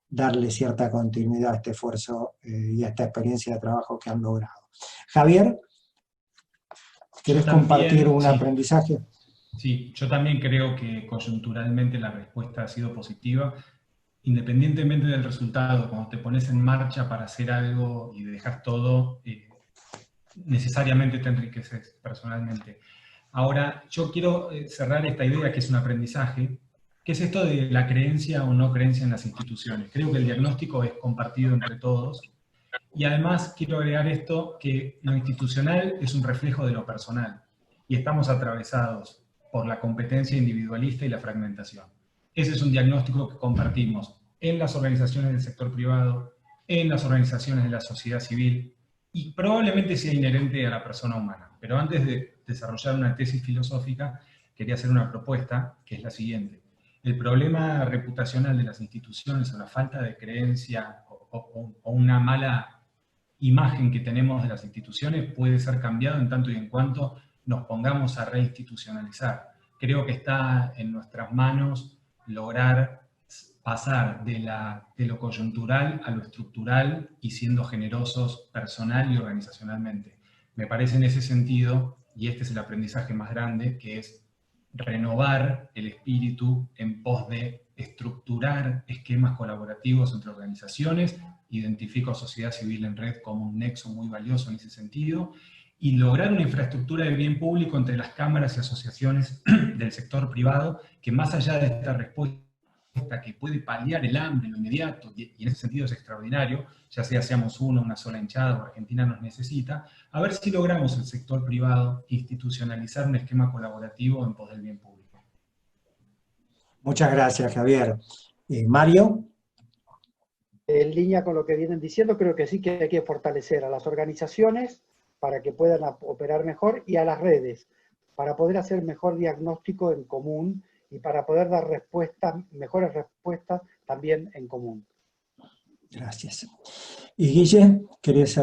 S2: darle cierta continuidad a este esfuerzo y a esta experiencia de trabajo que han logrado. Javier, ¿querés compartir un aprendizaje?
S4: Sí, yo también creo que coyunturalmente la respuesta ha sido positiva, independientemente del resultado. Cuando te pones en marcha para hacer algo y dejas todo, necesariamente te enriqueces personalmente. Ahora, yo quiero cerrar esta idea que es un aprendizaje, que es esto de la creencia o no creencia en las instituciones. Creo que el diagnóstico es compartido entre todos. Y además quiero agregar esto, que lo institucional es un reflejo de lo personal, y estamos atravesados por la competencia individualista y la fragmentación. Ese es un diagnóstico que compartimos en las organizaciones del sector privado, en las organizaciones de la sociedad civil, y probablemente sea inherente a la persona humana. Pero antes de desarrollar una tesis filosófica, quería hacer una propuesta, que es la siguiente. El problema reputacional de las instituciones, o la falta de creencia, o una mala imagen que tenemos de las instituciones, puede ser cambiado en tanto y en cuanto nos pongamos a reinstitucionalizar. Creo que está en nuestras manos lograr pasar de lo coyuntural a lo estructural y siendo generosos personal y organizacionalmente. Me parece en ese sentido, y este es el aprendizaje más grande, que es renovar el espíritu en pos de estructurar esquemas colaborativos entre organizaciones. Identifico a Sociedad Civil en Red como un nexo muy valioso en ese sentido, y lograr una infraestructura de bien público entre las cámaras y asociaciones del sector privado, que más allá de esta respuesta que puede paliar el hambre, lo inmediato, y en ese sentido es extraordinario, ya sea seamos una sola hinchada o Argentina nos necesita, a ver si logramos el sector privado institucionalizar un esquema colaborativo en pos del bien público.
S2: Muchas gracias, Javier. Mario.
S5: En línea con lo que vienen diciendo, creo que sí que hay que fortalecer a las organizaciones para que puedan operar mejor, y a las redes, para poder hacer mejor diagnóstico en común y para poder dar mejores respuestas también en común.
S2: Gracias. Y Guille, ¿querés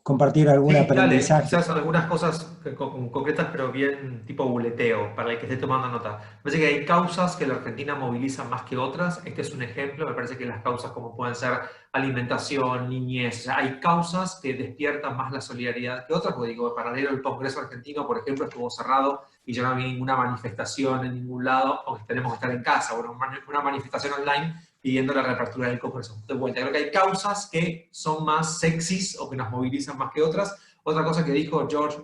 S2: compartir algún aprendizaje?
S6: Dale, quizás algunas cosas concretas, pero bien tipo buleteo, para el que esté tomando nota. Me parece que hay causas que la Argentina moviliza más que otras. Este es un ejemplo. Me parece que las causas como pueden ser alimentación, niñez, o sea, hay causas que despiertan más la solidaridad que otras. Porque digo, paralelo el Congreso argentino, por ejemplo, estuvo cerrado y ya no había ninguna manifestación en ningún lado, aunque tenemos que estar en casa. Bueno, una manifestación online pidiendo la reapertura del Congreso. De vuelta, creo que hay causas que son más sexys o que nos movilizan más que otras. Otra cosa que dijo George,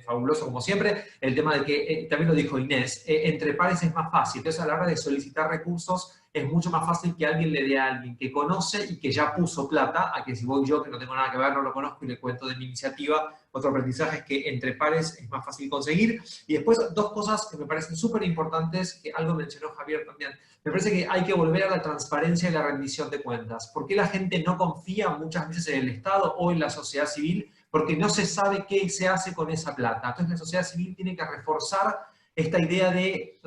S6: fabuloso como siempre, el tema de que, también lo dijo Inés, entre pares es más fácil. Entonces, a la hora de solicitar recursos, es mucho más fácil que alguien le dé a alguien que conoce y que ya puso plata, a que si voy yo, que no tengo nada que ver, no lo conozco y le cuento de mi iniciativa. Otro aprendizaje es que entre pares es más fácil conseguir. Y después, dos cosas que me parecen súper importantes, que algo mencionó Javier también. Me parece que hay que volver a la transparencia y la rendición de cuentas. ¿Por qué la gente no confía muchas veces en el Estado o en la sociedad civil? Porque no se sabe qué se hace con esa plata. Entonces la sociedad civil tiene que reforzar esta idea de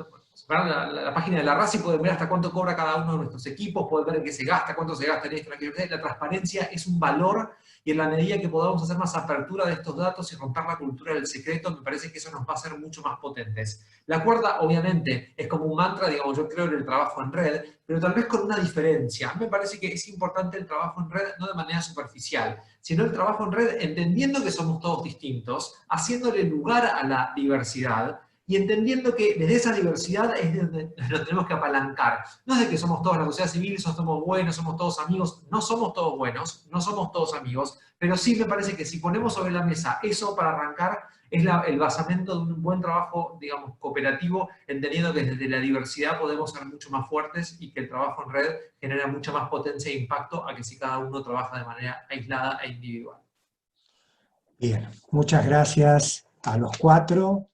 S6: la página de la RACI, pueden ver hasta cuánto cobra cada uno de nuestros equipos, pueden ver en qué se gasta, cuánto se gasta en esto, en aquello. La transparencia es un valor, y en la medida que podamos hacer más apertura de estos datos y romper la cultura del secreto, me parece que eso nos va a hacer mucho más potentes. La cuerda, obviamente, es como un mantra, digamos, yo creo en el trabajo en red, pero tal vez con una diferencia. A mí me parece que es importante el trabajo en red, no de manera superficial, sino el trabajo en red entendiendo que somos todos distintos, haciéndole lugar a la diversidad, y entendiendo que desde esa diversidad es donde nos tenemos que apalancar. No es de que somos todos la sociedad civil, somos buenos, somos todos amigos. No somos todos buenos, no somos todos amigos, pero sí me parece que si ponemos sobre la mesa eso para arrancar, es el basamento de un buen trabajo, digamos, cooperativo, entendiendo que desde la diversidad podemos ser mucho más fuertes y que el trabajo en red genera mucha más potencia e impacto a que si cada uno trabaja de manera aislada e individual.
S2: Bien, muchas gracias a los cuatro.